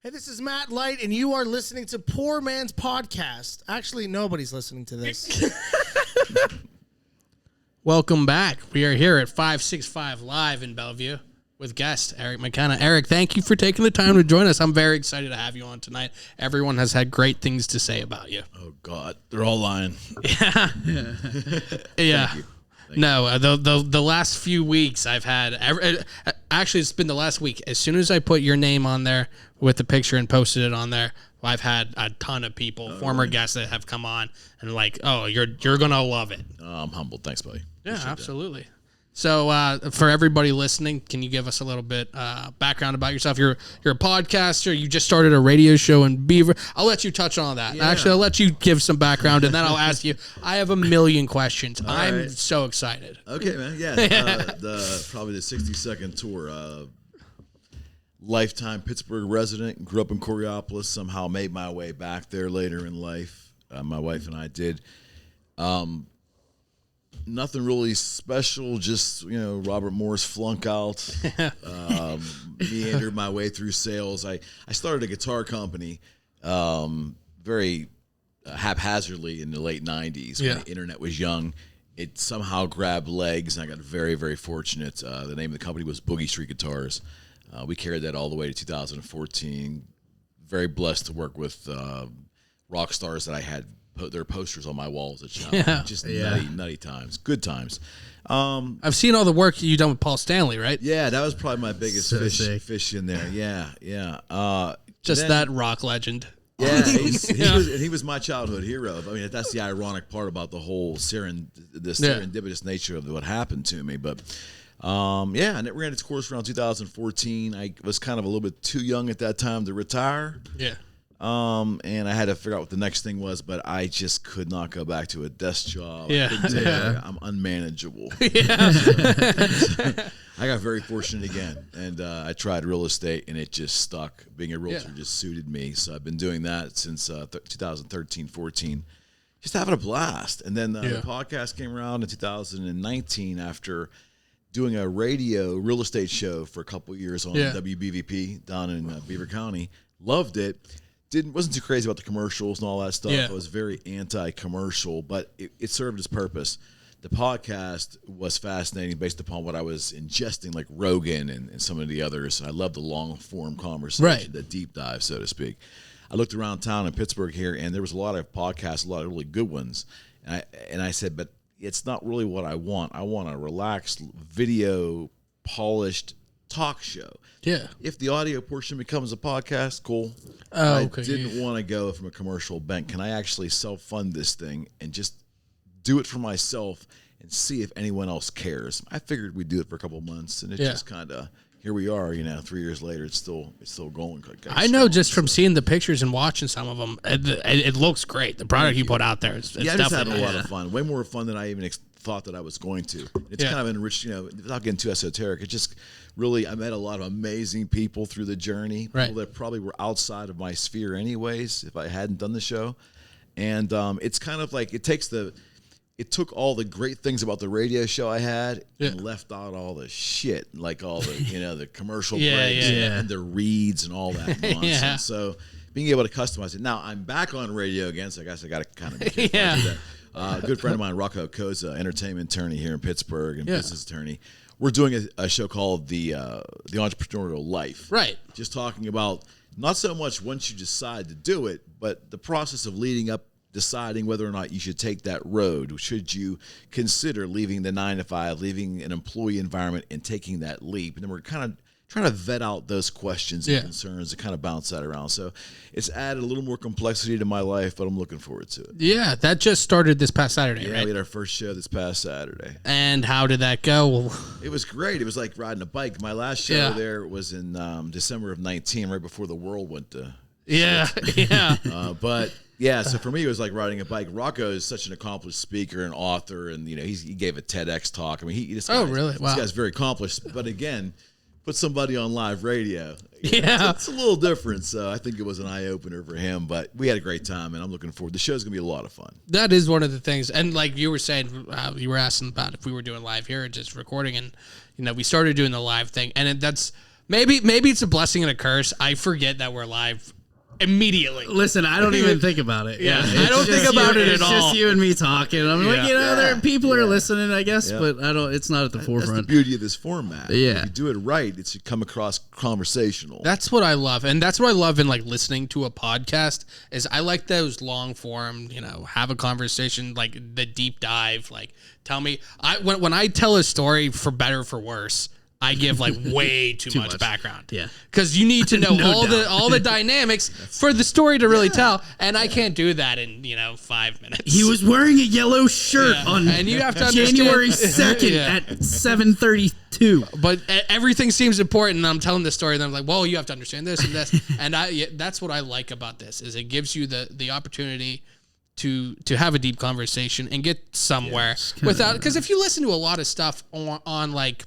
Hey, this is Matt Light, and you are listening to Poor Man's Podcast. Actually, nobody's listening to this. Welcome back. We are here at 565 Live in Bellevue with guest Eric McKenna. Eric, thank you for taking the time to join us. I'm very excited to have you on tonight. Everyone has had great things to say about you. Oh, God. They're all lying. Yeah. Yeah. Thank you. No, the last few weeks I've had, actually it's been the last week. As soon as I put your name on there with the picture and posted it on there, I've had a ton of people, former guests that have come on and like, oh, you're gonna love it. I'm humbled. Thanks, buddy. Yeah, Appreciate absolutely. So for everybody listening, can you give us a little bit background about yourself? You're a podcaster. You just started a radio show in Beaver. I'll let you touch on that. Yeah. Actually, I'll let you give some background, and then I'll ask you. I have a million questions. I'm right. so excited. Okay, man. Yeah, probably the 60-second tour. Lifetime Pittsburgh resident. Grew up in Coriopolis. Somehow made my way back there later in life. My wife and I did. Nothing really special, just, Robert Morris flunk out, meandered my way through sales. I started a guitar company very haphazardly in the late 90s when the internet was young. It somehow grabbed legs, and I got very, very fortunate. The name of the company was Boogie Street Guitars. We carried that all the way to 2014. Very blessed to work with rock stars that I had put their posters on my walls at shop. Just nutty times. Good times. I've seen all the work you've done with Paul Stanley, right? Yeah, that was probably my biggest fish in there. Yeah. Just that rock legend. Yeah, he was my childhood hero. I mean, that's the ironic part about the whole serendipitous nature of what happened to me. But and it ran its course around 2014. I was kind of a little bit too young at that time to retire. Yeah. And I had to figure out what the next thing was, but I just could not go back to a desk job. I'm unmanageable. Yeah. I got very fortunate again, and I tried real estate, and it just stuck. Being a realtor just suited me, so I've been doing that since 2013, 14, just having a blast. And then the podcast came around in 2019 after doing a radio real estate show for a couple of years on WBVP down in Beaver County. Loved it. Wasn't too crazy about the commercials and all that stuff. I was very anti-commercial, but it served its purpose. The podcast was fascinating based upon what I was ingesting, like Rogan and some of the others. I love the long-form conversation, the deep dive, so to speak. I looked around town in Pittsburgh here, and there was a lot of podcasts, a lot of really good ones. And I said, but it's not really what I want. I want a relaxed, video, polished talk show. Yeah. If the audio portion becomes a podcast, cool. I didn't want to go from a commercial bent. Can I actually self-fund this thing and just do it for myself and see if anyone else cares? I figured we'd do it for a couple of months, and it just kind of, here we are, 3 years later, it's still going. I know just from seeing the pictures and watching some of them, it looks great. The product you put out there, it's I'm just having a lot of fun. Way more fun than I even thought that I was going to. It's kind of enriched, without getting too esoteric. It just really, I met a lot of amazing people through the journey, people that probably were outside of my sphere anyways if I hadn't done the show. And it's kind of like it took all the great things about the radio show I had and left out all the shit, like all the, the commercial breaks and the reads and all that nonsense. So being able to customize it. Now I'm back on radio again, so I guess I got to kind of be careful to do that. A good friend of mine, Rocco Koza, entertainment attorney here in Pittsburgh and business attorney. We're doing a show called the Entrepreneurial Life. Right. Just talking about not so much once you decide to do it, but the process of leading up, deciding whether or not you should take that road. Should you consider leaving the 9-to-5, leaving an employee environment and taking that leap? And then we're kind of trying to vet out those questions and concerns and kind of bounce that around. So it's added a little more complexity to my life, but I'm looking forward to it. Yeah, that just started this past Saturday, right? Yeah, we had our first show this past Saturday. And how did that go? It was great. It was like riding a bike. My last show there was in December of 19, right before the world went to but so for me, it was like riding a bike. Rocco is such an accomplished speaker and author, and he gave a TEDx talk. I mean, this guy's very accomplished. But again, put somebody on live radio. It's a little different. So I think it was an eye opener for him. But we had a great time, and I'm looking forward. The show's gonna be a lot of fun. That is one of the things. And like you were saying, you were asking about if we were doing live here or just recording, and we started doing the live thing, and that's Maybe it's a blessing and a curse. I forget that we're live immediately. Listen, I don't even think about it. Yeah, I don't think about it at all. It's just you and me talking. I'm like, there people are listening, I guess, but I don't. It's not at the forefront. That's the beauty of this format. Yeah, if you do it right, it should come across conversational. That's what I love, and that's what I love in like listening to a podcast. Is I like those long form, have a conversation, like the deep dive. Like, tell me, when I tell a story, for better or for worse, I give like way too much background. Yeah. Because you need to know all the dynamics for the story to really tell. And I can't do that in, 5 minutes. He was wearing a yellow shirt on and you have to January 2nd at 7:32. But everything seems important. And I'm telling the story and I'm like, well, you have to understand this and this. And that's what I like about this is it gives you the opportunity to have a deep conversation and get somewhere without, because if you listen to a lot of stuff on like,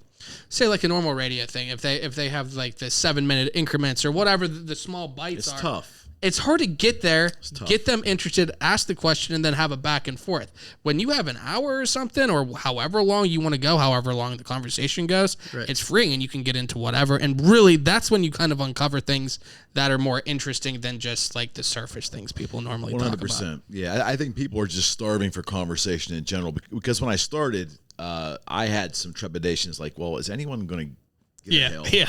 say like a normal radio thing, if they have like the 7-minute increments or whatever the small bites it's are, tough. It's hard to get there, get them interested, ask the question, and then have a back and forth. When you have an hour or something, or however long you want to go, however long the conversation goes, it's free and you can get into whatever. And really, that's when you kind of uncover things that are more interesting than just like the surface things people normally talk about. 100%. Yeah, I think people are just starving for conversation in general. Because when I started, I had some trepidations like, well, is anyone going to get help? Yeah.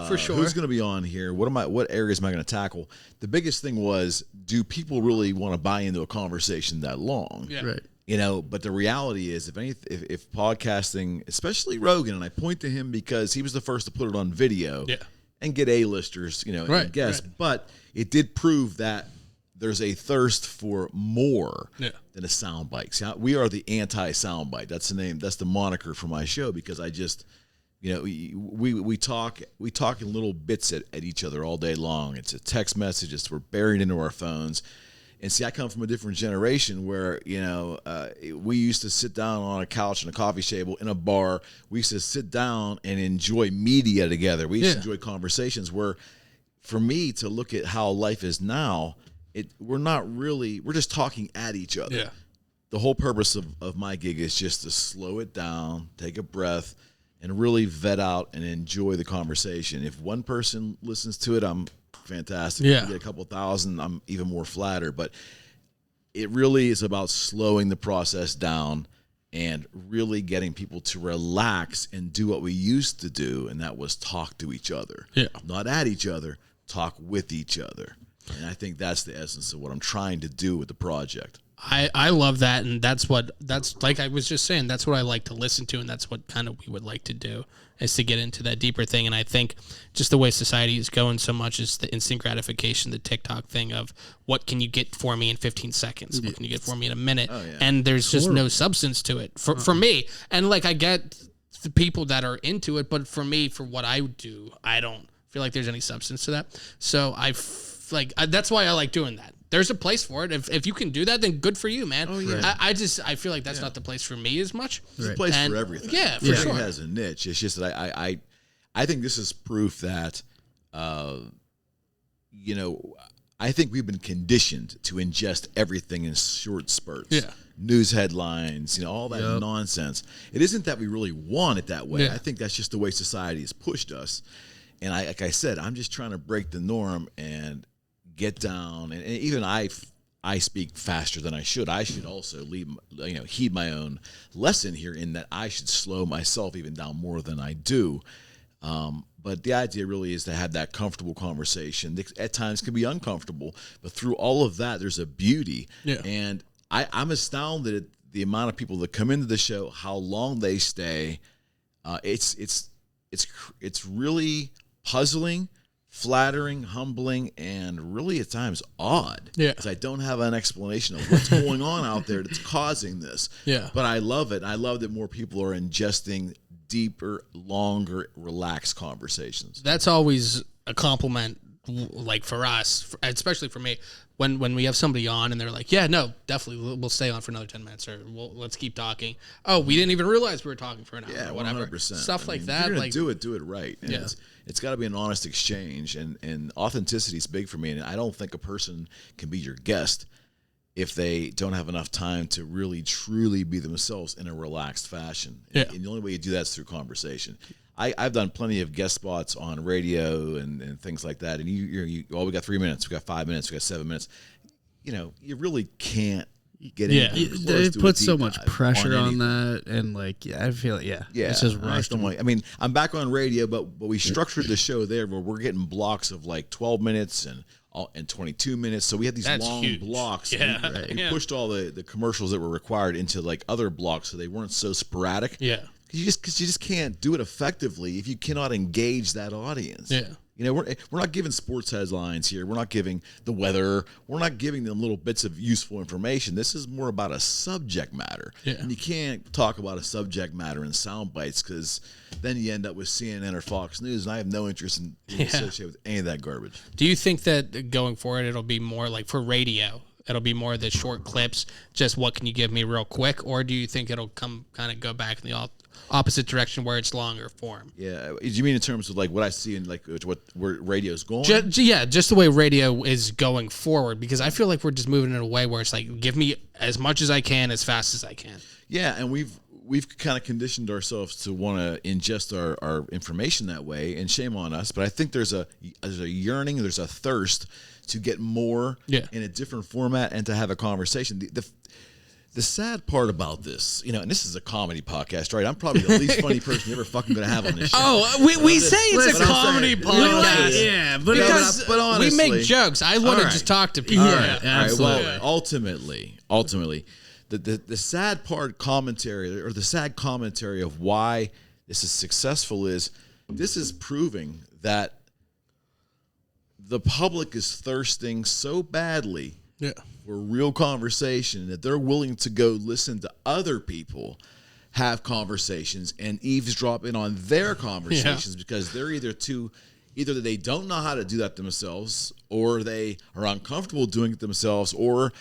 For sure. Who's going to be on here? What areas am I going to tackle? The biggest thing was, do people really want to buy into a conversation that long? Yeah. Right. But the reality is, if podcasting, especially Rogan, and I point to him because he was the first to put it on video and get A-listers, and guests, but it did prove that there's a thirst for more than a soundbite. See, we are the anti-soundbite. That's the name. That's the moniker for my show, because I just, we talk in little bits at each other all day long. It's a text message. We're buried into our phones. And see, I come from a different generation where, we used to sit down on a couch in a coffee table in a bar. We used to sit down and enjoy media together. We used to enjoy conversations where, for me to look at how life is now, we're just talking at each other. Yeah. The whole purpose of my gig is just to slow it down, take a breath, and really vet out and enjoy the conversation. If one person listens to it, I'm fantastic. Yeah. If you get a couple thousand, I'm even more flattered. But it really is about slowing the process down and really getting people to relax and do what we used to do, and that was talk to each other. Yeah. Not at each other, talk with each other. And I think that's the essence of what I'm trying to do with the project. I love that, and that's like I was just saying, that's what I like to listen to, and that's what kind of we would like to do, is to get into that deeper thing. And I think just the way society is going so much is the instant gratification, the TikTok thing of what can you get for me in 15 seconds? What can you get for me in a minute? Oh, yeah. And there's just no substance to it for me. And like, I get the people that are into it, but for me, for what I do, I don't feel like there's any substance to that. So that's why I like doing that. There's a place for it. If you can do that, then good for you, man. Oh, yeah. I feel like that's not the place for me as much. There's a place for everything. Yeah, for sure. Everything has a niche. It's just that I think this is proof that, I think we've been conditioned to ingest everything in short spurts. Yeah. News headlines, all that nonsense. It isn't that we really want it that way. Yeah. I think that's just the way society has pushed us. And like I said, I'm just trying to break the norm and get down, and even I speak faster than I should. I should also heed my own lesson here, in that I should slow myself even down more than I do. But the idea really is to have that comfortable conversation. At times can be uncomfortable, but through all of that, there's a beauty. Yeah. And I'm astounded at the amount of people that come into the show, how long they stay. It's really puzzling, flattering, humbling, and really at times odd. Yeah. Because I don't have an explanation of what's going on out there that's causing this. Yeah. But I love it. I love that more people are ingesting deeper, longer, relaxed conversations. That's always a compliment, like for us, especially for me, when we have somebody on and they're like, yeah, no, definitely we'll stay on for another 10 minutes, or let's keep talking. Oh, we didn't even realize we were talking for an hour, or whatever. 100%. Stuff like that. If you're like, do it right. And yeah. It's got to be an honest exchange, and authenticity is big for me. And I don't think a person can be your guest if they don't have enough time to really, truly be themselves in a relaxed fashion. Yeah. And the only way you do that is through conversation. I've done plenty of guest spots on radio and things like that. And we got 3 minutes, we got 5 minutes, we got 7 minutes. You really can't get it puts so much pressure on that, and I feel it's just rushed. I'm back on radio, but we structured the show there where we're getting blocks of 12 minutes and 22 minutes. So we had these long blocks. Yeah. We pushed all the commercials that were required into other blocks so they weren't so sporadic. Yeah. Because you just can't do it effectively if you cannot engage that audience. Yeah. We're not giving sports headlines here. We're not giving the weather. We're not giving them little bits of useful information. This is more about a subject matter. Yeah. And you can't talk about a subject matter in sound bites because then you end up with CNN or Fox News, and I have no interest in being associated with any of that garbage. Do you think that going forward it'll be more for radio? It'll be more of the short clips, just what can you give me real quick? Or do you think it'll kind of go back in the opposite direction where it's longer form? Yeah. Do you mean in terms of what I see in where radio's going? Just the way radio is going forward, because I feel like we're just moving in a way where it's give me as much as I can as fast as I can. Yeah, and we've kind of conditioned ourselves to want to ingest our information that way, and shame on us. But I think there's a yearning, there's a thirst to get more in a different format and to have a conversation. The sad part about this, and this is a comedy podcast, right? I'm probably the least funny person you're ever fucking going to have on this show. Oh, we say it's a comedy podcast. Yeah, but honestly, we make jokes. I want to just talk to people. Yeah, absolutely. Well, ultimately, the sad part commentary, or the sad commentary of why this is successful is this is proving that the public is thirsting so badly for real conversation that they're willing to go listen to other people have conversations and eavesdrop in on their conversations because they're either they don't know how to do that themselves, or they are uncomfortable doing it themselves, or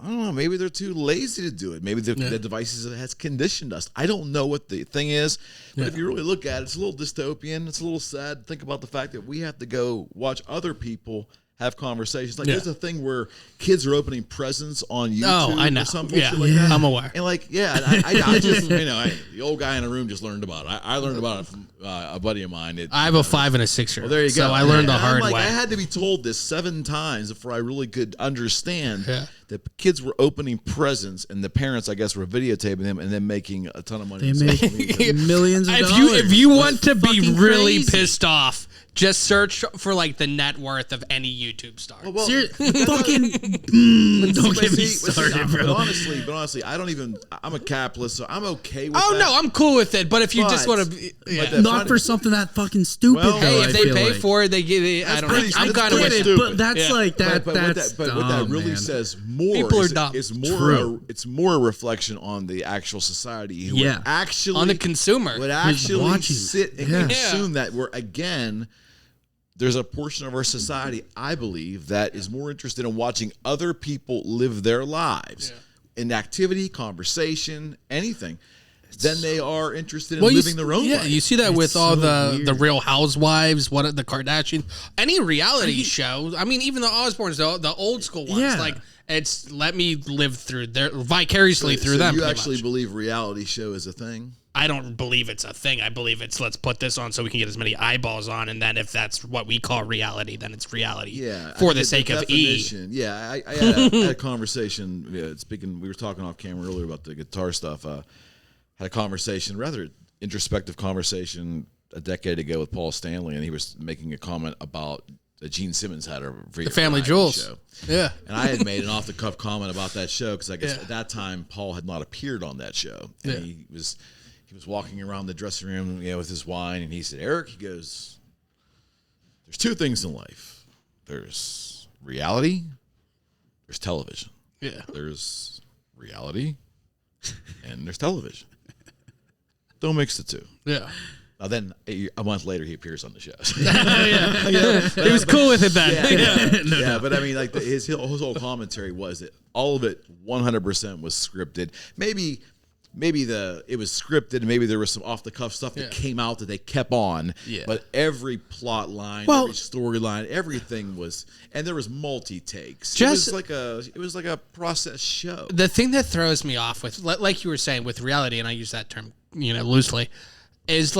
I don't know, maybe they're too lazy to do it. Maybe the devices has conditioned us. I don't know what the thing is, but if you really look at it, it's a little dystopian. It's a little sad. Think about the fact that we have to go watch other people have conversations. There's a thing where kids are opening presents on YouTube. I know. Or something like that. I'm aware. And I just, the old guy in the room just learned about it. I learned about it from a buddy of mine. I have a 5 and a 6-year. Well, there you go. So I learned the hard way. I had to be told this 7 times before I really could understand that kids were opening presents and the parents, I guess, were videotaping them and then making a ton of money. They make millions of dollars. If you want to be really pissed off, just search for the net worth of any YouTube star. Don't get me started, bro. But honestly, I'm a capitalist, so I'm okay with that. Oh, no, I'm cool with it. But if you just want to... Not for something that fucking stupid, though. Hey, if they pay for it, they give it. I don't know. I'm kind of with it. But that's that. But what that really says more People are dumb. It's more a reflection on the actual society who would actually... On the consumer. Would actually sit and consume that, where, again... There's a portion of our society, I believe, that is more interested in watching other people live their lives in activity, conversation, anything, than they are interested in living their own life. Yeah, you see that with all the Real Housewives, the Kardashians, any reality show. I mean, even the Osbournes, the old school ones. It's let me live vicariously through them. You actually believe reality show is a thing? I don't believe it's a thing. I believe it's let's put this on so we can get as many eyeballs on, and then if that's what we call reality, then it's reality. Yeah, for the sake of E. Yeah, I had a conversation. Speaking, we were talking off camera earlier about the guitar stuff. Had a conversation, rather introspective conversation, a decade ago with Paul Stanley, and he was making a comment about Gene Simmons had the Family Jewels show. Yeah, and I had made an off the cuff comment about that show because I guess at that time Paul had not appeared on that show, and he was walking around the dressing room, with his wine, and he said, "Eric," he goes, "there's 2 things in life. There's reality. There's television. Yeah, there's reality, and there's television. Don't mix the 2." Yeah. Now then, a month later, he appears on the show. He was cool with it then. But I mean, his whole commentary was that all of it 100% was scripted. Maybe it was scripted, and maybe there was some off the cuff stuff that came out that they kept on. Yeah. But every plot line, every storyline, everything was, and there was multi takes. It was like a process show. The thing that throws me off with, like you were saying, with reality, and I use that term, loosely, is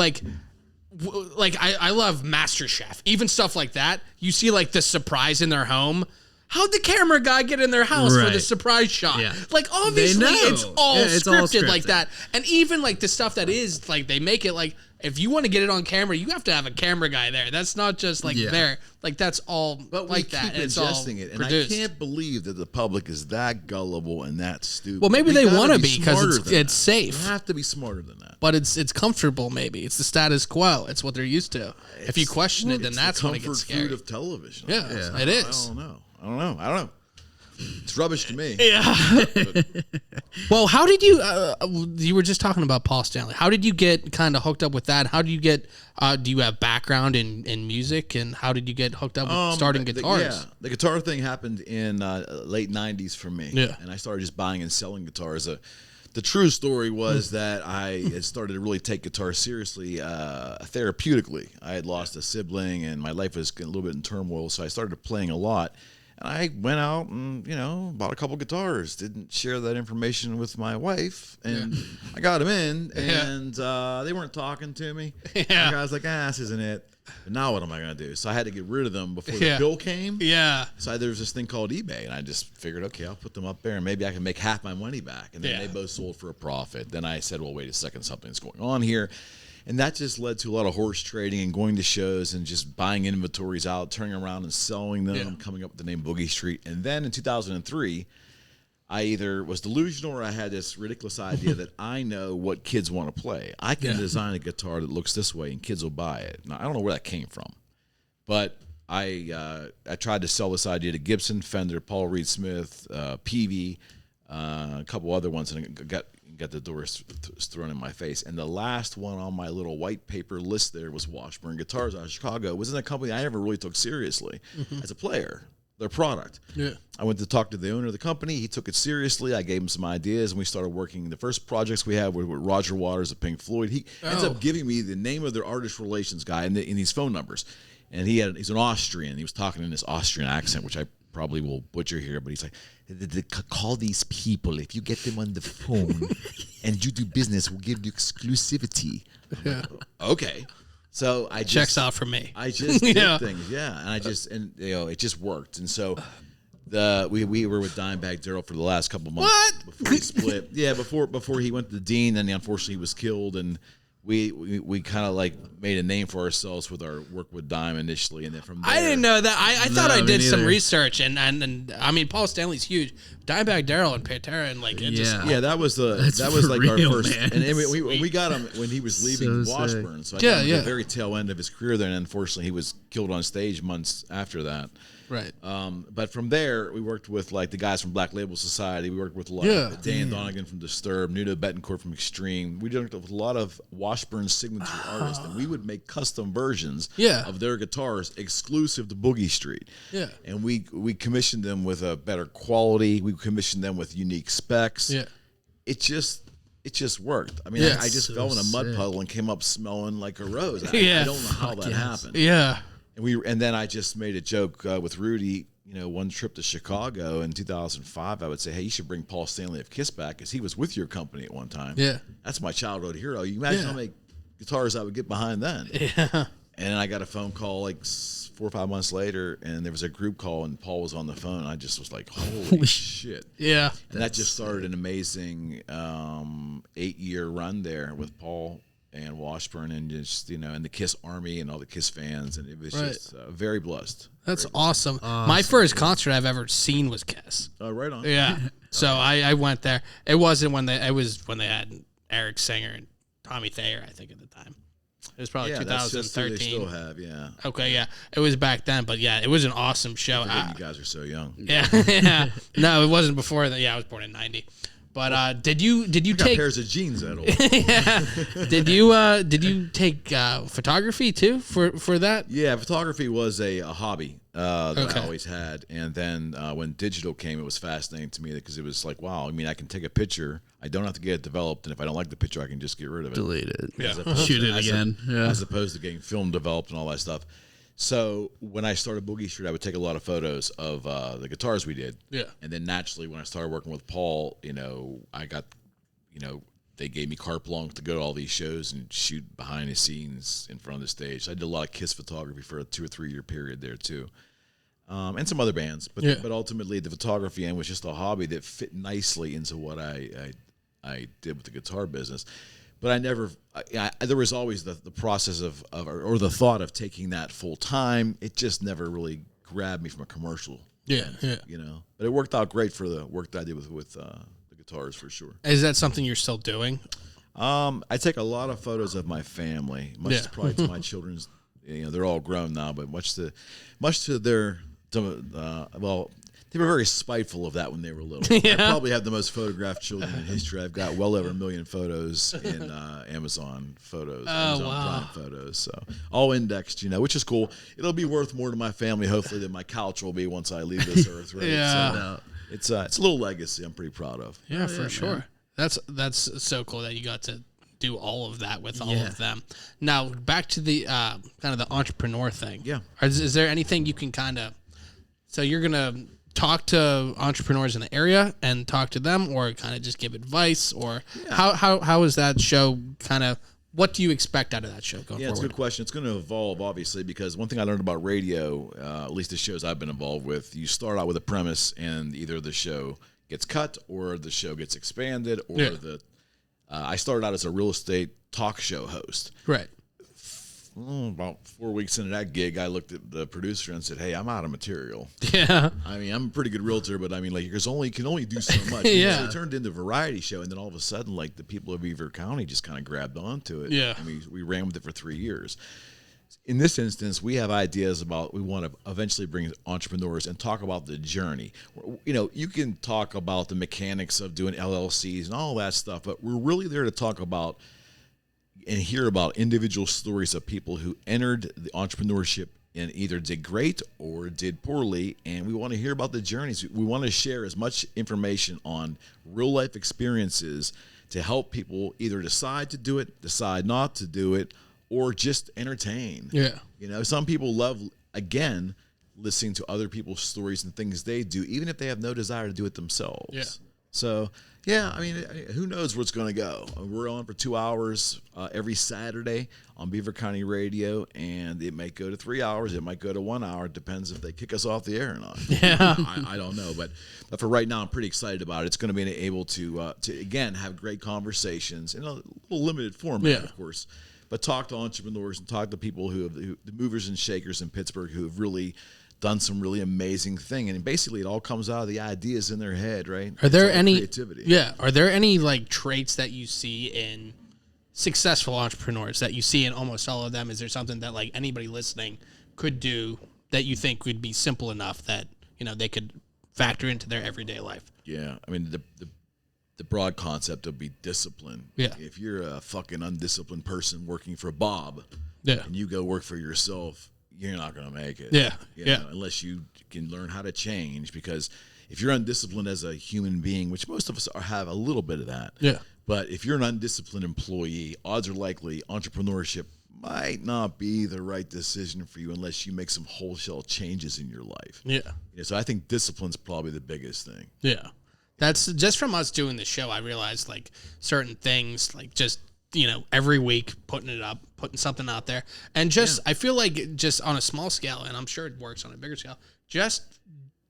like I love MasterChef, even stuff like that. You see like the surprise in their home. How'd the camera guy get in their house for the surprise shot? Yeah. Like, obviously, it's all scripted like that. And even, like, the stuff that is, like, they make it, like, if you want to get it on camera, you have to have a camera guy there. That's not just, like, there. Like, that's all but like that. But we keep ingesting it. And produced. I can't believe that the public is that gullible and that stupid. Well, maybe they want to be because it's safe. You have to be smarter than that. But it's comfortable, maybe. It's the status quo. It's what they're used to. If you question it, then that's when it gets scary. It's the comfort food of television. Yeah, it is. I don't know. It's rubbish to me. Yeah. Well, how did you? You were just talking about Paul Stanley. How did you get kind of hooked up with that? How do you get? Do you have background in music? And how did you get hooked up with starting guitars? The guitar thing happened in late '90s for me. Yeah. And I started just buying and selling guitars. The true story was that I had started to really take guitar seriously therapeutically. I had lost a sibling, and my life was a little bit in turmoil, so I started playing a lot. And I went out and, bought a couple guitars. Didn't share that information with my wife. And I got them in, and they weren't talking to me. Yeah. I was like, this isn't it. But now what am I going to do? So I had to get rid of them before the bill came. Yeah. So there was this thing called eBay, and I just figured, okay, I'll put them up there, and maybe I can make half my money back. And then they both sold for a profit. Then I said, well, wait a second, something's going on here. And that just led to a lot of horse trading and going to shows and just buying inventories out, turning around and selling them, coming up with the name Boogie Street. And then in 2003, I either was delusional or I had this ridiculous idea that I know what kids want to play. I can design a guitar that looks this way and kids will buy it. Now, I don't know where that came from, but I tried to sell this idea to Gibson, Fender, Paul Reed Smith, Peavey, a couple other ones, and got the doors thrown in my face. And the last one on my little white paper list there was Washburn Guitars out of Chicago. It wasn't a company I ever really took seriously as a player, their product. Yeah. I went to talk to the owner of the company. He took it seriously. I gave him some ideas, and we started working. The first projects we had were with Roger Waters of Pink Floyd. He ends up giving me the name of their artist relations guy and these phone numbers. And he's an Austrian. He was talking in this Austrian accent, which I probably will butcher here, but he's like, call these people. If you get them on the phone and you do business, we'll give you exclusivity. Yeah. Like, okay. So I just checks out for me. I just did things, and it just worked. And so we were with Dimebag Darrell for the last couple months before he split. Yeah, before he went to the Dean, and unfortunately he was killed, and we kind of like made a name for ourselves with our work with Dime initially, and then from there, I didn't know that. I thought I did some research, and I mean Paul Stanley's huge. Dimebag Darrell and Pantera, and like that was like our first, man. And we got him when he was leaving Washburn, so I got him at the very tail end of his career there, and unfortunately he was killed on stage months after that. Right. But from there, we worked with like the guys from Black Label Society. We worked with a lot of Dan Donegan from Disturbed, Nuno Betancourt from Extreme. We worked with a lot of Washburn signature artists, and we would make custom versions of their guitars exclusive to Boogie Street. Yeah. And we commissioned them with a better quality. We commissioned them with unique specs. Yeah. It just worked. I mean, I just fell in a mud puddle and came up smelling like a rose. I don't know how that happened. Yeah. And then I just made a joke with Rudy, one trip to Chicago in 2005, I would say, hey, you should bring Paul Stanley of Kiss back because he was with your company at one time. Yeah. That's my childhood hero. You imagine how many guitars I would get behind then. Yeah. And I got a phone call like 4 or 5 months later, and there was a group call, and Paul was on the phone. And I just was like, holy shit. Yeah. And that just started an amazing 8-year run there with Paul and Washburn, and just and the Kiss Army and all the Kiss fans, and it was just very blessed. That's awesome. My first concert I've ever seen was Kiss. Oh, right on. Yeah. So I went there. It wasn't when they had Eric Singer and Tommy Thayer, I think, at the time. It was probably 2013. They still have, yeah. Okay, yeah. It was back then, but yeah, it was an awesome show. You guys are so young. Yeah. No, it wasn't before that. Yeah, I was born in 90. But did you take pairs of jeans that old? Yeah. Did you take photography too for that? Yeah, photography was a hobby that I always had, and then when digital came, it was fascinating to me because it was like, wow, I mean, I can take a picture, I don't have to get it developed, and if I don't like the picture, I can just get rid of it, delete it, shoot it again, as opposed to getting film developed and all that stuff. So when I started Boogie Street, I would take a lot of photos of the guitars we did. Yeah. And then naturally, when I started working with Paul, I got, they gave me carte blanche to go to all these shows and shoot behind the scenes in front of the stage. I did a lot of Kiss photography for a 2 or 3 year period there too, and some other bands. But ultimately, the photography end was just a hobby that fit nicely into what I did with the guitar business. But I never. There was always the process of or the thought of taking that full time. It just never really grabbed me from a commercial. Yeah. You know, but it worked out great for the work that I did with the guitars for sure. Is that something you're still doing? I take a lot of photos of my family, much probably to my children's. You know, they're all grown now, but much to their well. They were very spiteful of that when they were little. I probably have the most photographed children in history. I've got well over 1 million photos in Amazon Photos, Amazon Prime Photos. So all indexed, you know, which is cool. It'll be worth more to my family, hopefully, than my couch will be once I leave this earth. Right? So, it's a little legacy I'm pretty proud of. Yeah, for sure. Man. That's so cool that you got to do all of that with all of them. Now back to the kind of the entrepreneur thing. Yeah, is there anything you can kind of? So you're gonna talk to entrepreneurs in the area and talk to them, or kind of just give advice, or how is that show kind of? What do you expect out of that show going forward? It's a good question. It's going to evolve, obviously, because one thing I learned about radio, at least the shows I've been involved with, you start out with a premise, and either the show gets cut or the show gets expanded, or I started out as a real estate talk show host. Right. About 4 weeks into that gig, I looked at the producer and said, "Hey, I'm out of material." Yeah. I mean, I'm a pretty good realtor, but I mean, like, you can only do so much. So it turned into a variety show, and then all of a sudden, like, the people of Beaver County just kind of grabbed onto it. Yeah. I mean, we ran with it for 3 years. In this instance, we have ideas about we want to eventually bring entrepreneurs and talk about the journey. You know, you can talk about the mechanics of doing LLCs and all that stuff, but we're really there to talk about and hear about individual stories of people who entered the entrepreneurship and either did great or did poorly, and we want to hear about the journeys. We want to share as much information on real life experiences to help people either decide to do it, decide not to do it, or just entertain. Yeah. You know, some people love, again, listening to other people's stories and things they do, even if they have no desire to do it themselves. Yeah. So, yeah, I mean, who knows where it's going to go? We're on for 2 hours every Saturday on Beaver County Radio, and it might go to 3 hours. It might go to 1 hour. It depends if they kick us off the air or not. Yeah. I don't know. But for right now, I'm pretty excited about it. It's going to be able to again, have great conversations in a little limited format, of course, but talk to entrepreneurs and talk to people who the movers and shakers in Pittsburgh who have really done some really amazing thing, and basically it all comes out of the ideas in their head, right? Are there any creativity? Yeah, are there any like traits that you see in successful entrepreneurs that you see in almost all of them? Is there something that like anybody listening could do that you think would be simple enough that, you know, they could factor into their everyday life? Yeah, I mean the broad concept would be discipline. Yeah. If you're a fucking undisciplined person working for Bob, and you go work for yourself, you're not going to make it. Yeah. You know, unless you can learn how to change, because if you're undisciplined as a human being, which most of us have a little bit of that. Yeah. But if you're an undisciplined employee, odds are likely entrepreneurship might not be the right decision for you unless you make some wholesale changes in your life. Yeah. So I think discipline's probably the biggest thing. Yeah. That's just from us doing the show. I realized like certain things, like just, you know, every week putting something out there, and just I feel like just on a small scale, and I'm sure it works on a bigger scale, just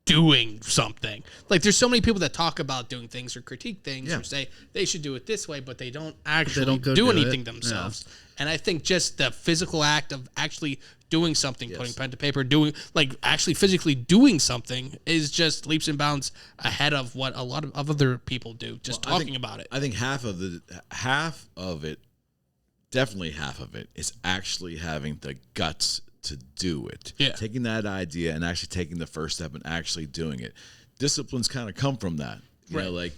doing something. Like there's so many people that talk about doing things or critique things or say they should do it this way, but they don't actually do anything themselves. Yeah. And I think just the physical act of actually doing something, putting pen to paper, doing like actually physically doing something is just leaps and bounds ahead of what a lot of other people do. Just talking about it. I think half of it, definitely half of it, is actually having the guts to do it. Yeah. Taking that idea and actually taking the first step and actually doing it. Disciplines kind of come from that. You know, like,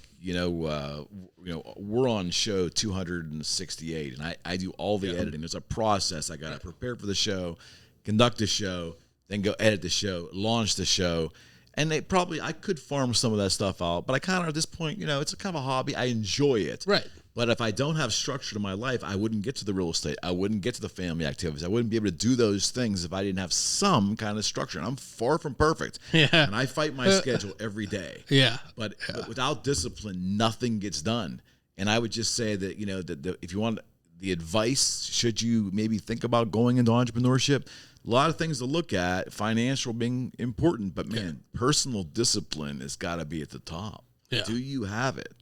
we're on show 268, and I do all the editing. There's a process. I got to prepare for the show, conduct the show, then go edit the show, launch the show. And I could farm some of that stuff out, but I kind of, at this point, you know, it's a kind of a hobby. I enjoy it. Right. But if I don't have structure to my life, I wouldn't get to the real estate. I wouldn't get to the family activities. I wouldn't be able to do those things if I didn't have some kind of structure. And I'm far from perfect. Yeah. And I fight my schedule every day. Yeah. But without discipline, nothing gets done. And I would just say that, that if you want the advice, should you maybe think about going into entrepreneurship? A lot of things to look at, financial being important, but man, personal discipline has got to be at the top. Yeah. Do you have it?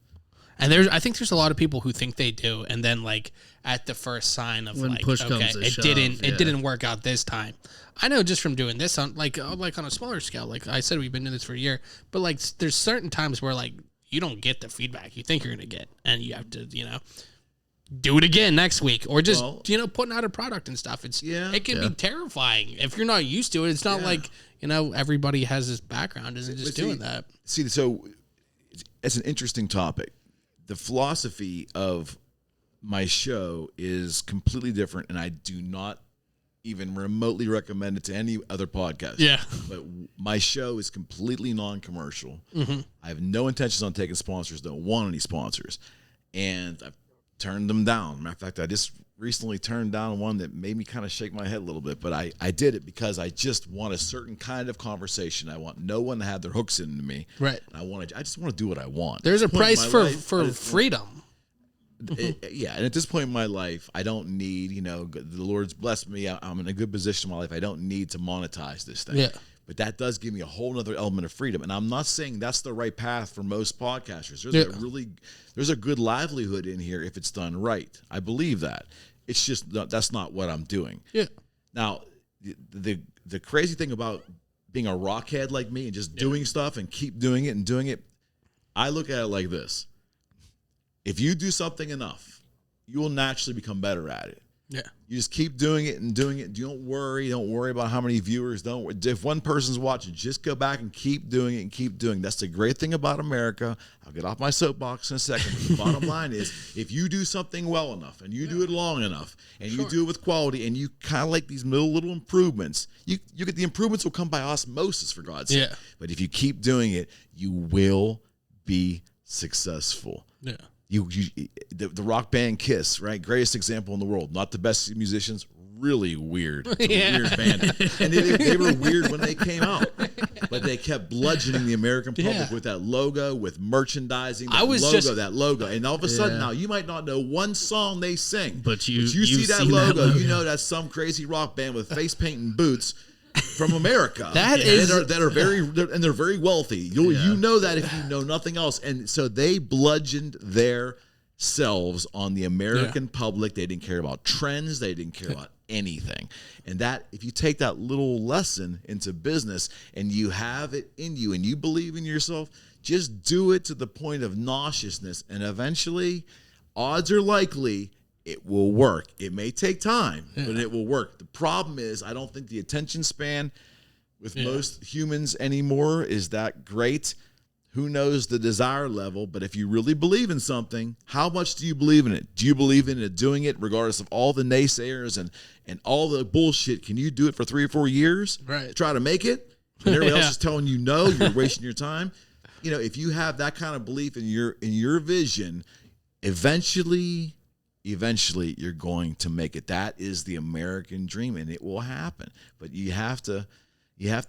And I think there's a lot of people who think they do, and then like at the first sign of when push comes to shove, it didn't work out this time. I know just from doing this on like on a smaller scale. Like I said, we've been doing this for a year, but like there's certain times where like you don't get the feedback you think you're gonna get, and you have to do it again next week, or just putting out a product and stuff. It can be terrifying if you're not used to it. It's not like everybody has this background and just doing that. See, so it's an interesting topic. The philosophy of my show is completely different, and I do not even remotely recommend it to any other podcast. Yeah. But my show is completely non-commercial. Mm-hmm. I have no intentions on taking sponsors, don't want any sponsors. And I've turned them down. Matter of fact, I just recently turned down one that made me kind of shake my head a little bit, but I did it because I just want a certain kind of conversation. I want no one to have their hooks into me. Right. I just want to do what I want. There's a price for freedom. Yeah, and at this point in my life, I don't need, the Lord's blessed me. I'm in a good position in my life. I don't need to monetize this thing. Yeah. But that does give me a whole other element of freedom. And I'm not saying that's the right path for most podcasters. There's a good livelihood in here if it's done right. I believe that. It's just that's not what I'm doing. Yeah. Now, the crazy thing about being a rockhead like me and just doing stuff and keep doing it and doing it, I look at it like this. If you do something enough, you will naturally become better at it. Yeah. You just keep doing it and doing it. Don't worry about how many viewers. If one person's watching, just go back and keep doing it and keep doing it. That's the great thing about America. I'll get off my soapbox in a second. But the bottom line is, if you do something well enough and you do it long enough and you do it with quality and you kind of like these little improvements, you get the improvements will come by osmosis, for God's sake. But if you keep doing it, you will be successful. Yeah. The rock band Kiss, right? Greatest example in the world. Not the best musicians, really weird. Weird band. And they were weird when they came out. But they kept bludgeoning the American public with that logo, with merchandising, that logo. And all of a sudden now, you might not know one song they sing. But you see that logo, you know that's some crazy rock band with face paint and boots from America. They're very wealthy. You know that if you know nothing else. And so they bludgeoned their selves on the American public. They didn't care about trends. They didn't care about anything. And that, if you take that little lesson into business and you have it in you and you believe in yourself, just do it to the point of nauseousness. And eventually, odds are likely it will work. It may take time, but it will work. The problem is, I don't think the attention span with most humans anymore is that great. Who knows the desire level? But if you really believe in something, how much do you believe in it? Do you believe in it doing it regardless of all the naysayers and all the bullshit? Can you do it for 3 or 4 years? Right. Try to make it? And everybody else is telling you no, you're wasting your time. If you have that kind of belief in your vision, eventually you're going to make it. That is the American dream, and it will happen. But you have to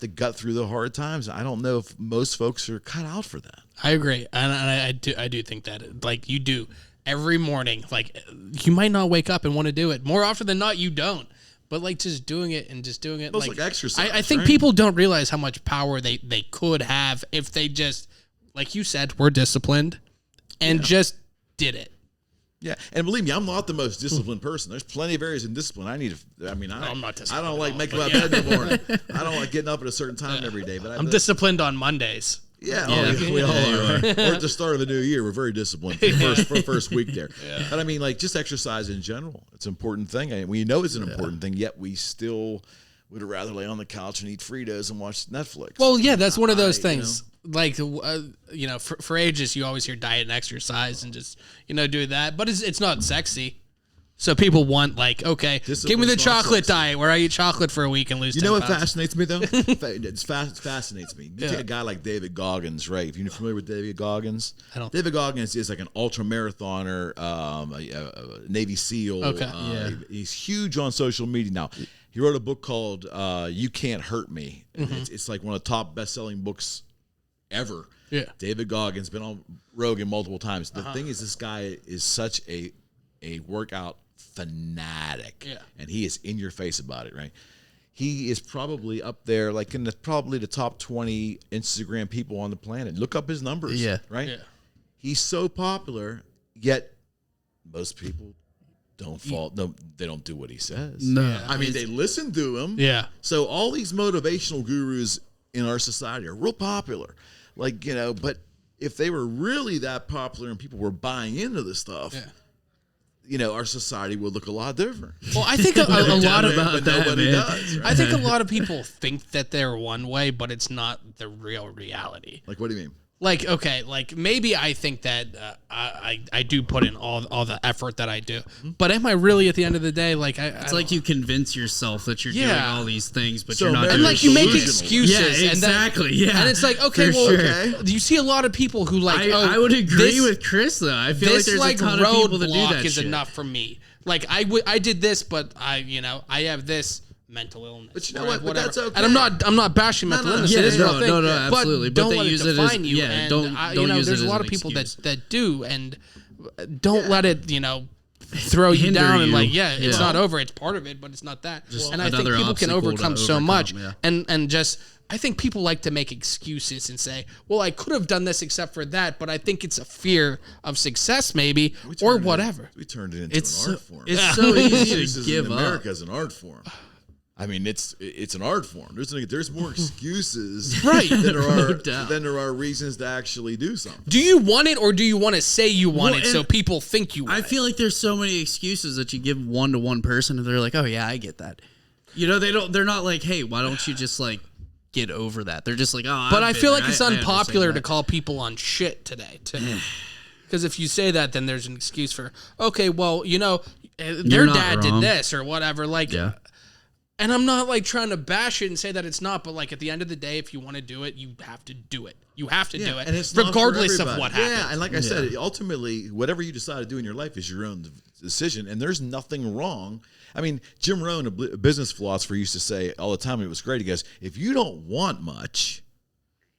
gut through the hard times. I don't know if most folks are cut out for that. I agree, and I do think that, like, you do every morning. Like, you might not wake up and want to do it. More often than not, you don't. But like just doing it. It's like exercise. I think people don't realize how much power they could have if they just, like you said, were disciplined and just did it. Yeah, and believe me, I'm not the most disciplined person. There's plenty of areas in discipline I'm not disciplined. I don't like making my bed in the morning. I don't like getting up at a certain time every day. But I'm disciplined on Mondays. Yeah, we all are. Or at the start of the new year, we're very disciplined for the first week there. Yeah. But I mean, like, just exercise in general. It's an important thing. I mean, we know it's an important thing, yet we still would rather lay on the couch and eat Fritos and watch Netflix. Well, yeah, that's one of those things. Like, for ages, you always hear diet and exercise and just, do that. But it's not sexy. So people want, like, okay, give me the chocolate diet where I eat chocolate for a week and lose 10 pounds. What fascinates me, though? It fascinates me. You take a guy like David Goggins, right? If you're familiar with David Goggins. David Goggins is like an ultra-marathoner, a Navy SEAL. Okay. He's huge on social media now. He wrote a book called You Can't Hurt Me. Mm-hmm. It's like one of the top best-selling books ever. Yeah. David Goggins been on Rogan multiple times. The thing is, this guy is such a workout fanatic, and he is in your face about it, right? He is probably up there, like in probably the top 20 Instagram people on the planet. Look up his numbers, right? Yeah. He's so popular, yet most people don't fall. No, they don't do what he says. No, I mean they listen to him. Yeah. So all these motivational gurus in our society are real popular, like But if they were really that popular and people were buying into this stuff. Yeah. Our society would look a lot different. Well, I think a lot of nobody does. Right? I think a lot of people think that they're one way, but it's not the real reality. Like, what do you mean? Like, okay, like maybe I think that I do put in all the effort that I do, but am I really at the end of the day like it's like you convince yourself that you're doing all these things, but you're not. And like you make excuses, and it's like okay, you see a lot of people who like. I would agree with Chris though. I feel like there's a ton of people that do that. Is enough for me. Like I did this, but I have this. Mental illness, but you know what? But that's okay. And I'm not bashing mental illness. It is a real thing. No, absolutely. But don't let it define you. And don't use there's it a lot as of people excuse. that do, and don't let it throw you down and like it's not over. It's part of it, but it's not that. And I think people can overcome so much. And just I think people like to make excuses and say, well, I could have done this except for that, but I think it's a fear of success maybe or whatever. We turned it into an art form. It's so easy to give up. America as an art form. I mean, it's an art form. There's more excuses than there are reasons to actually do something. Do you want it, or do you want to say you want it so people think you want it? I feel like there's so many excuses that you give one to one person, and they're like, "Oh yeah, I get that." They're not like, "Hey, why don't you just like get over that?" They're just like, "Oh." But I feel like it's unpopular to call people on shit today too. Because if you say that, then there's an excuse for, okay, well, their dad did this or whatever. Like. Yeah. And I'm not like trying to bash it and say that it's not, but like at the end of the day, if you want to do it, you have to do it. You have to do it, and it's regardless of what happens. Yeah, and like I said, ultimately, whatever you decide to do in your life is your own decision, and there's nothing wrong. I mean, Jim Rohn, a business philosopher, used to say all the time, and it was great. He goes, if you don't want much,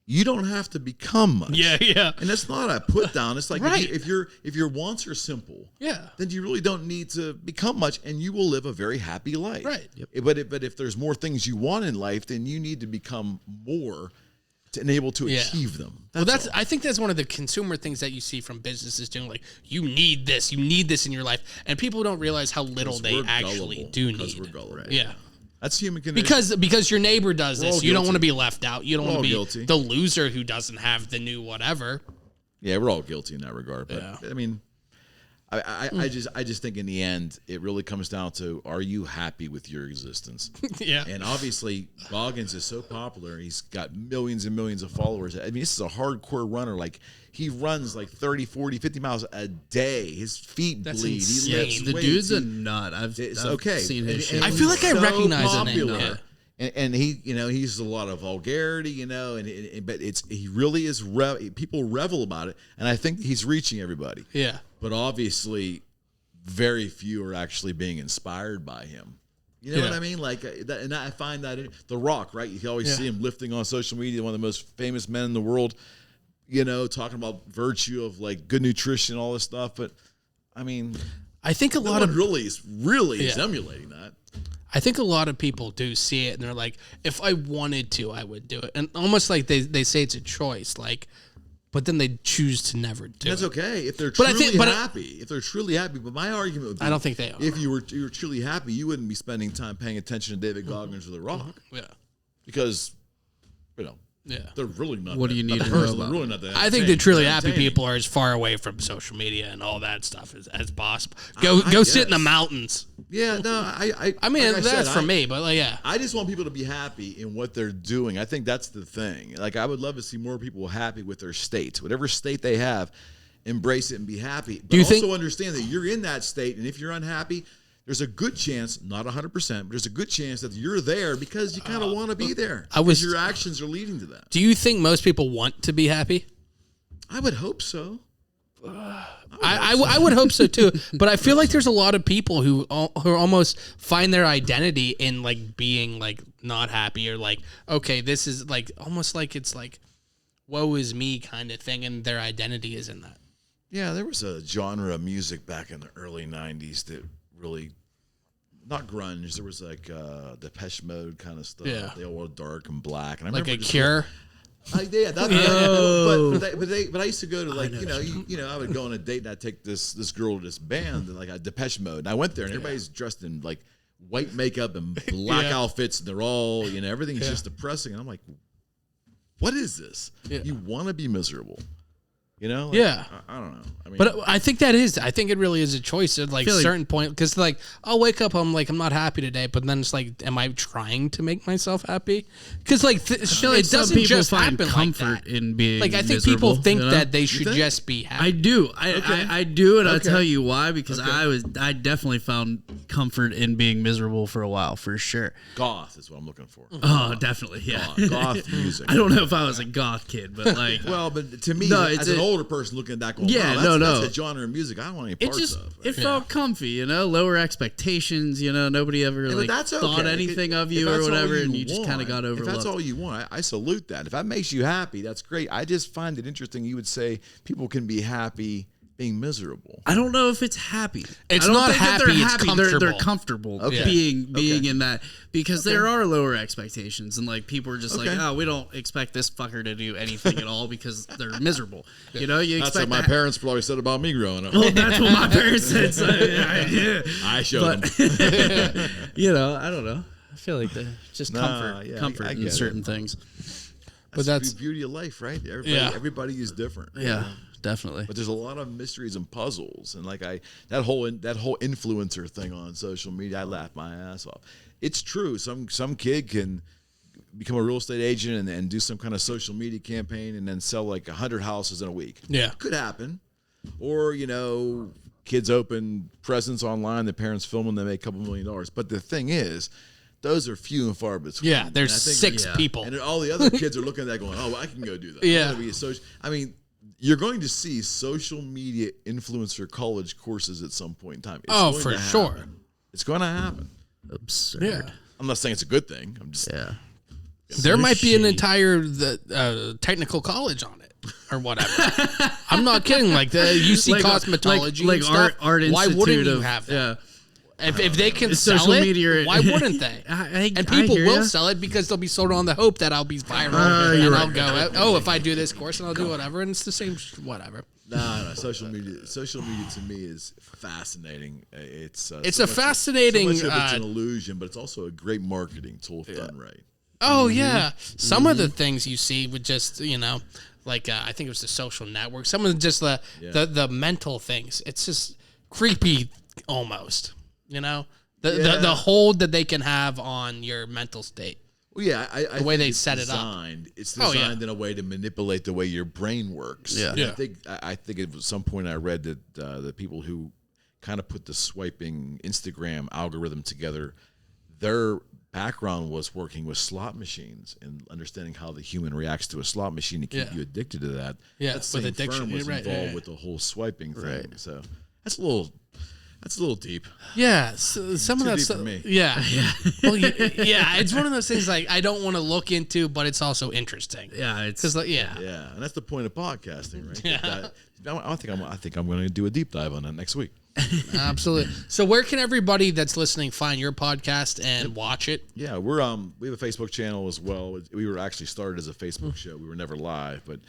you don't have to become much. Yeah. And that's not a put down. It's like if your wants are simple, then you really don't need to become much, and you will live a very happy life. Right. Yep. But if there's more things you want in life, then you need to become more to enable to achieve them. I think that's one of the consumer things that you see from businesses doing. Like, you need this in your life, and people don't realize how little they actually do need. We're gullible. Yeah. That's human condition. Because your neighbor does this. You don't want to be left out. You don't want to be guilty. The loser who doesn't have the new whatever. Yeah, we're all guilty in that regard. But I mean, I just think in the end, it really comes down to, are you happy with your existence? Yeah. And obviously, Goggins is so popular. He's got millions and millions of followers. I mean, this is a hardcore runner. Like, he runs like 30, 40, 50 miles a day. His feet bleed. Insane. He lifts the weights. dude a nut. I've seen his shit. I feel like I recognize the name. Yeah. And he, he uses a lot of vulgarity, but he really is. People revel about it, and I think he's reaching everybody. Yeah. But obviously, very few are actually being inspired by him. You know what I mean? Like, and I find that The Rock, right? You always see him lifting on social media. One of the most famous men in the world. Talking about virtue of like good nutrition, all this stuff. But I mean, I think a lot of really is emulating that. I think a lot of people do see it and they're like, if I wanted to, I would do it. And almost like they say it's a choice, like, but then they choose to never do it. That's okay. If they're truly happy. If they're truly happy. But my argument would be, I don't think they are. If you were truly happy, you wouldn't be spending time paying attention to David Goggins or The Rock. Yeah. Because, they're really not. What do you need to know about? Really not that. I think the truly happy people are as far away from social media and all that stuff as possible. Go sit in the mountains. Yeah, no, I mean, like that's for me, but I just want people to be happy in what they're doing. I think that's the thing. Like, I would love to see more people happy with their states, whatever state they have, embrace it and be happy. But also understand that you're in that state, and if you're unhappy, there's a good chance, not 100%, but there's a good chance that you're there because you kind of want to be there. Because your actions are leading to that. Do you think most people want to be happy? I would hope so. I would hope so too, but I feel like there's a lot of people who almost find their identity in like being like not happy or like, okay, this is like almost like it's like woe is me kind of thing, and their identity is in that. Yeah, there was a genre of music back in the early 90s that really, not grunge, there was like Depeche Mode kind of stuff. Yeah. They all were dark and black. And I Like a remember Cure. But I used to go to like I would go on a date and I'd take this girl to this band and like a Depeche Mode, and I went there and everybody's dressed in like white makeup and black outfits, and they're all everything's just depressing, and I'm like, what is this? You want to be miserable, I don't know. I mean, But I think it really is a choice at like certain point, because like I'll wake up, I'm not happy today, but then it's like, am I trying to make myself happy? Because like it doesn't just happen comfort like that. in being Like I think miserable, people think that they should just be happy. I do. I do, and I'll tell you why. Because I definitely found comfort in being miserable for a while, for sure. goth is what I'm looking for. Oh, definitely, yeah. Goth music. I don't know if I was a goth kid, but like, well, but to me, No, as it's an a- older person looking back, going, that's a genre of music I don't want any it parts just of. it felt comfy, lower expectations. Nobody ever but like that's thought okay. anything of If you that's or all whatever, you and you just kind of want, got overlooked. If that's all you want, I salute that. If that makes you happy, that's great. I just find it interesting you would say people can be happy being miserable. I don't know if it's happy. It's I don't not think that happy, they're it's happy. They're comfortable. comfortable Okay. being in that, because there are lower expectations, and like people are just like, oh, we don't expect this fucker to do anything at all because they're miserable. You That's expect what my parents probably said about me growing up. Well, that's what my parents said. So, I showed them. I don't know. I feel like just comfort I in get certain it. things. That's the beauty of life, right? Everybody is different. Yeah, definitely. But there's a lot of mysteries and puzzles, and like that whole influencer thing on social media, I laugh my ass off. It's true. Some kid can become a real estate agent and do some kind of social media campaign and then sell like 100 houses in a week. Yeah. Could happen. Or kids open presents online, the parents film them, they make a couple $1 million. But the thing is, those are few and far between. Yeah, there's And I think- 6 people. And all the other kids are looking at that going, oh, I can go do that. Yeah. I'm gonna be a social. I mean, you're going to see social media influencer college courses at some point in time. It's Oh, going for to sure. happen. It's going to happen. Absurd. Yeah. I'm not saying it's a good thing. I'm just There might be an entire technical college on it or whatever. I'm not kidding. Like the UC Like, cosmetology, like and stuff, art why institute wouldn't you of- have that? Yeah. If they can It's sell social it, media- why wouldn't they? And people hear will ya. sell it because they'll be sold on the hope that I'll be viral and you're I'll right. go, if I do this course and I'll do whatever, and it's the same whatever. no. Social media to me is fascinating. It's a fascinating, So much of it's an illusion, but it's also a great marketing tool if done right. Oh yeah, some of the things you see would just like I think it was the social network. Some of just the mental things. It's just creepy almost. The hold that they can have on your mental state. Well, yeah, I The way think they it's set it up. designed. It's Oh, yeah. designed in a way to manipulate the way your brain works. Yeah. And Yeah. I think at some point I read that the people who kind of put the swiping Instagram algorithm together, their background was working with slot machines and understanding how the human reacts to a slot machine to keep you addicted to that. Yeah, that with same addiction, firm was you're right, involved yeah. with the whole swiping thing. So that's a little deep. Yeah, so some of Too that deep stuff. for me. Yeah, well, yeah, it's one of those things like I don't want to look into, but it's also interesting. Yeah, it's Because Yeah, and that's the point of podcasting, right? I think I'm going to do a deep dive on that next week. Absolutely. So where can everybody that's listening find your podcast and watch it? Yeah, we have a Facebook channel as well. We were actually started as a Facebook show. We were never live, but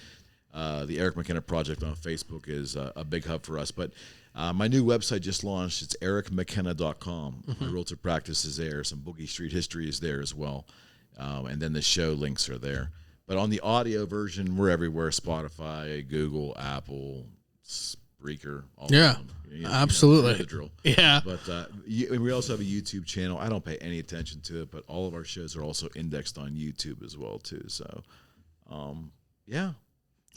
the Eric McKenna Project on Facebook is a big hub for us. But my new website just launched. It's ericmckenna.com. My realtor practice is there. Some Boogie Street history is there as well. And then the show links are there. But on the audio version, we're everywhere: Spotify, Google, Apple, Spreaker. All of Yeah, them. absolutely. You know the drill. Yeah. But we also have a YouTube channel. I don't pay any attention to it, but all of our shows are also indexed on YouTube as well too. So, yeah.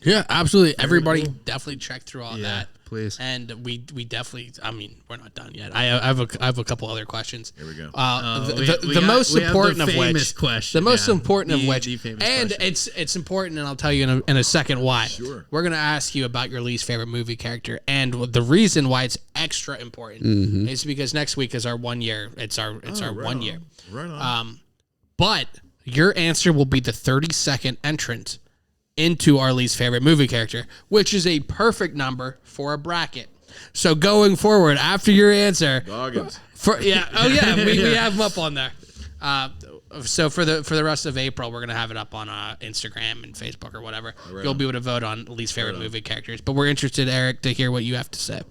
Yeah, absolutely. Everybody definitely check through all that. please. And we definitely, I mean, we're not done yet. I have a couple other questions. Here we go. The most important of which, question, the most important of The which, famous and question. it's important, and I'll tell you in a second why. Sure. We're gonna ask you about your least favorite movie character, and the reason why it's extra important is because next week is our 1 year. It's our right 1 year. Right on. But your answer will be the 30-second entrant into our least favorite movie character, which is a perfect number for a bracket. So going forward, after your answer, Goggins. we have them up on there. So for the rest of April, we're gonna have it up on Instagram and Facebook or whatever. You'll be able to vote on least favorite movie characters. But we're interested, Eric, to hear what you have to say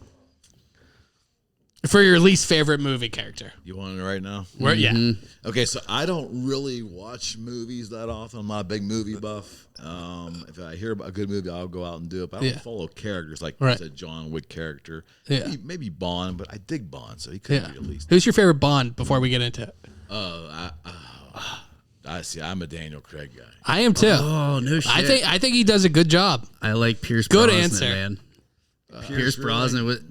for your least favorite movie character. You want it right now? Yeah. Okay, so I don't really watch movies that often. I'm not a big movie buff. If I hear about a good movie, I'll go out and do it. But I don't follow characters like the John Wick character. Yeah. Maybe Bond, but I dig Bond, so he could be at least. Who's your favorite Bond before we get into it? I see. I'm a Daniel Craig guy. I am too. Oh no shit! I think he does a good job. I like Pierce. Good Brosnan, answer, man. Pierce Brosnan was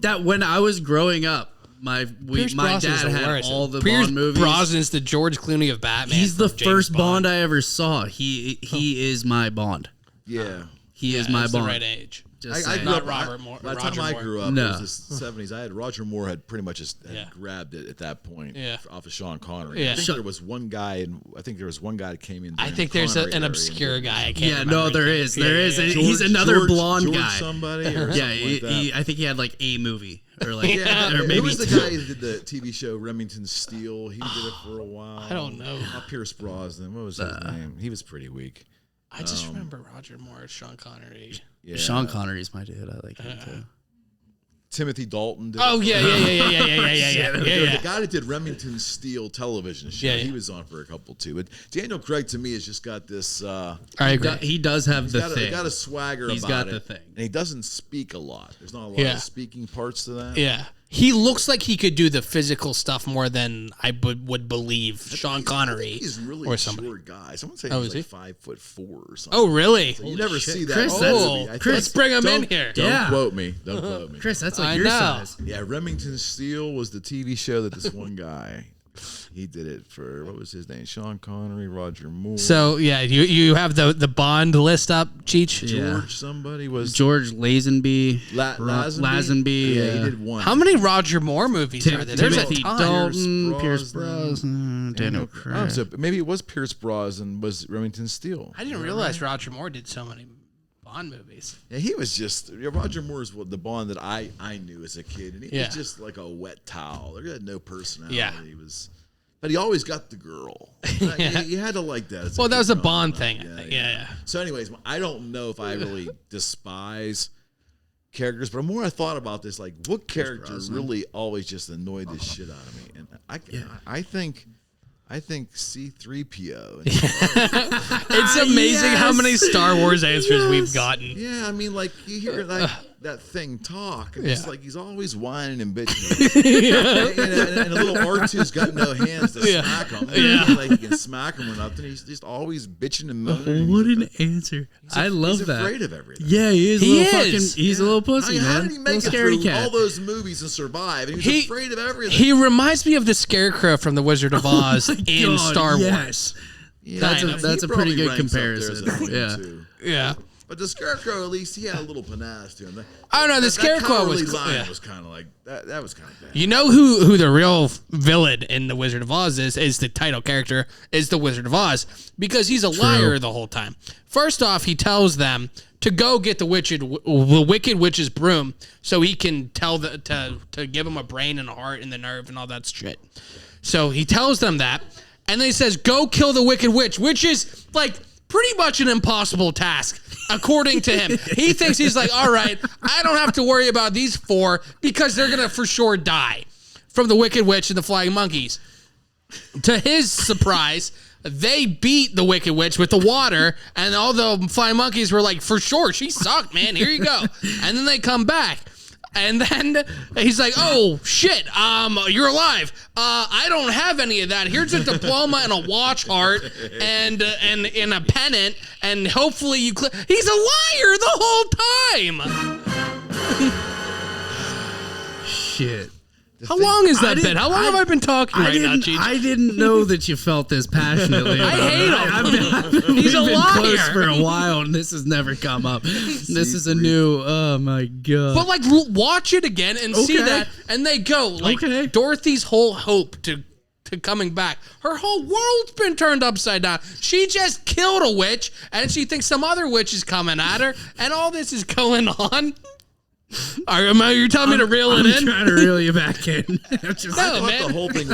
that when I was growing up. My dad had all the Bond movies. Pierce Brosnan's the George Clooney of Batman. He's the first Bond I ever saw. He is my Bond. Yeah, he is my Bond. The right age. I grew up. By the time I grew up, it No. was the 70s. I had Roger Moore had pretty much just grabbed it at that point off of Sean Connery. Yeah. I think there was one guy, that came in. I think there's an obscure guy. I can't remember. No, there is. He's another blonde guy. Somebody. Or I think he had like a movie or like or maybe who was the guy who did the TV show Remington Steele? He did it for a while. I don't know. Not Pierce Brosnan. What was his name? He was pretty weak. I just remember Roger Moore, Sean Connery. Yeah. Sean Connery's my dude. I like him too. Timothy Dalton. Did yeah. The guy that did Remington Steele television show, he was on for a couple too. But Daniel Craig to me has just got this. I agree. He does have the thing. He's got a swagger about it. He's got the thing. And he doesn't speak a lot. There's not a lot of speaking parts to that. Yeah. He looks like he could do the physical stuff more than I would believe Sean Connery he's really or a somebody. short guy. Someone say he's like 5'4" or something. Oh, really? So you never see that. Chris, Let's bring him in here. Don't quote me. Don't quote me. Chris, that's like your size. Yeah, Remington Steele was the TV show that this one guy, he did it for, what was his name? Sean Connery, Roger Moore. So, you have the Bond list up, Cheech? George somebody was. George Lazenby. Lazenby? Yeah, he did one. How many Roger Moore movies are there? There's Timothy a ton. Dalton, Pierce Brosnan, Daniel Craig. Oh, so maybe it was Pierce Brosnan was Remington Steele. I didn't realize Roger Moore did so many Bond movies. Yeah, he was just Roger Moore is the Bond that I knew as a kid, and he was just like a wet towel. He had no personality. Yeah. But he always got the girl. You had to like that. Well, that was a Bond thing. Yeah. So, anyways, I don't know if I really despise characters, but the more I thought about this, like, what character really always just annoyed the shit out of me? And I think C-3PO. It's amazing how many Star Wars answers we've gotten. Yeah, I mean, like, you hear that thing talk, and it's like he's always whining and bitching. and a little R2's got no hands to smack him. Like he can smack him or nothing. He's just always bitching and moaning. What an answer! I love that. He's afraid of everything. Yeah, he is. He's a little pussy, man. How did he make it through all those movies and survive? And he was afraid of everything. He reminds me of the Scarecrow from The Wizard of Oz in Star Wars. Yeah, that's a pretty good comparison. Yeah. But the Scarecrow, at least, he had a little panache to him. I don't know. The Scarecrow was kind of like that was kind of bad. You know who the real villain in The Wizard of Oz is the title character is the Wizard of Oz because he's a liar the whole time. First off, he tells them to go get the wicked witch's broom so he can tell to give him a brain and a heart and the nerve and all that shit. So he tells them that, and then he says, "Go kill the wicked witch," which is like pretty much an impossible task, according to him. He thinks he's like, all right, I don't have to worry about these four because they're going to for sure die from the Wicked Witch and the Flying Monkeys. To his surprise, they beat the Wicked Witch with the water, and all the Flying Monkeys were like, for sure, she sucked, man. Here you go. And then they come back. And then he's like, oh, shit, you're alive. I don't have any of that. Here's a diploma and a watch heart and a pennant, and hopefully you He's a liar the whole time. Shit. How long is that been? How long have I been talking right now, Cheech? I didn't know that you felt this passionately. I hate him. He's a been liar. Close for a while, and this has never come up. This is a new. Oh my god! But like, watch it again and see that, and they go like Dorothy's whole hope to to coming back. Her whole world's been turned upside down. She just killed a witch, and she thinks some other witch is coming at her, and all this is going on. You're telling me to reel it in? I'm trying to reel you back in. I thought man. the whole thing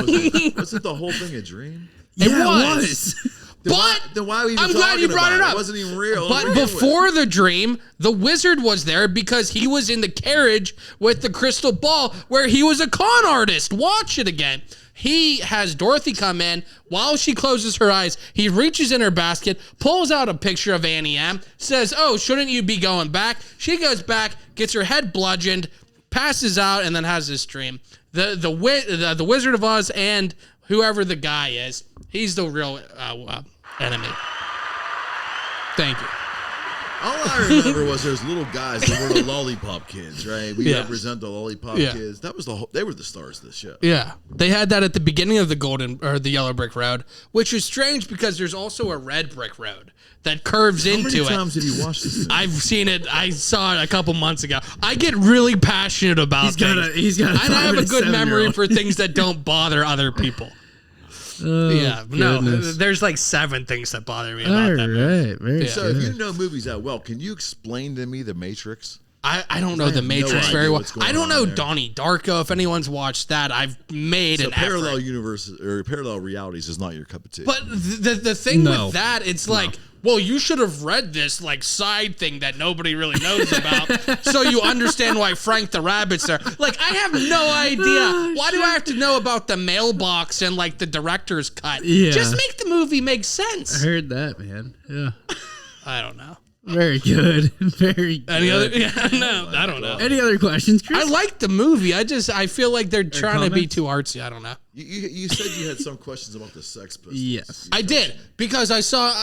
wasn't the whole thing a dream? It was. Then why are we even I'm glad you brought it up. It wasn't even real. But before the dream, the wizard was there because he was in the carriage with the crystal ball where he was a con artist. Watch it again. He has Dorothy come in. While she closes her eyes, he reaches in her basket, pulls out a picture of Annie M, says, "Oh, shouldn't you be going back?" She goes back, gets her head bludgeoned, passes out, and then has this dream. The Wizard of Oz and whoever the guy is, he's the real enemy. Thank you. All I remember was there's little guys that were the lollipop kids, right? We represent the lollipop kids. That was they were the stars of the show. Yeah, they had that at the beginning of the Yellow Brick Road, which is strange because there's also a red brick road that curves into it. How many times did you watch this thing? I've seen it. I saw it a couple months ago. I get really passionate about things. He's got I have a good memory for things that don't bother other people. There's like 7 things that bother me about that. Right, very So if you know movies that well, can you explain to me The Matrix? I don't know The Matrix very well. I don't know there. Donnie Darko. If anyone's watched that, I've made an parallel effort. universes or parallel realities is not your cup of tea. But the thing with that, it's like, well, you should have read this like side thing that nobody really knows about, so you understand why Frank the Rabbit's there. Like, I have no idea. Why do I have to know about the mailbox and like the director's cut? Yeah. Just make the movie make sense. I heard that, man. Yeah. I don't know. Very good. Very good. Any other? Yeah, no, I don't know. Any other questions, Chris? I like the movie. I feel like they're trying to be too artsy. I don't know. You said you had some questions about the Sex Pistols. Yes. I did because I saw.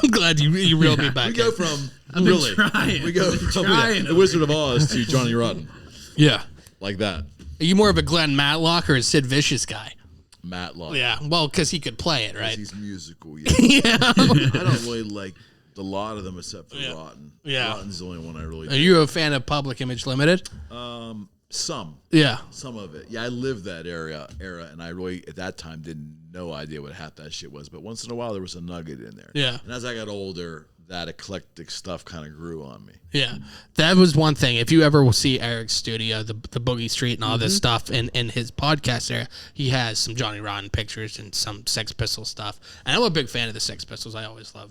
I'm glad you reeled me back. We go from I've been trying. We go from trying the Wizard of Oz to Johnny Rotten, Yeah. like that. Are you more of a Glenn Matlock or a Sid Vicious guy? Matlock. Yeah. Well, because he could play it, right? He's musical. Yeah. Yeah. I don't really like a lot of them except for Rotten. Yeah. Rotten's the only one I really. Are you a fan of Public Image Limited? Some. Yeah. Some of it. Yeah, I lived that era, and I really, at that time, didn't no idea what half that shit was. But once in a while, there was a nugget in there. Yeah. And as I got older, that eclectic stuff kind of grew on me. Yeah, that was one thing. If you ever will see Eric's studio, the Boogie Street and all this stuff in his podcast there, he has some Johnny Rotten pictures and some Sex Pistols stuff. And I'm a big fan of the Sex Pistols. I always love,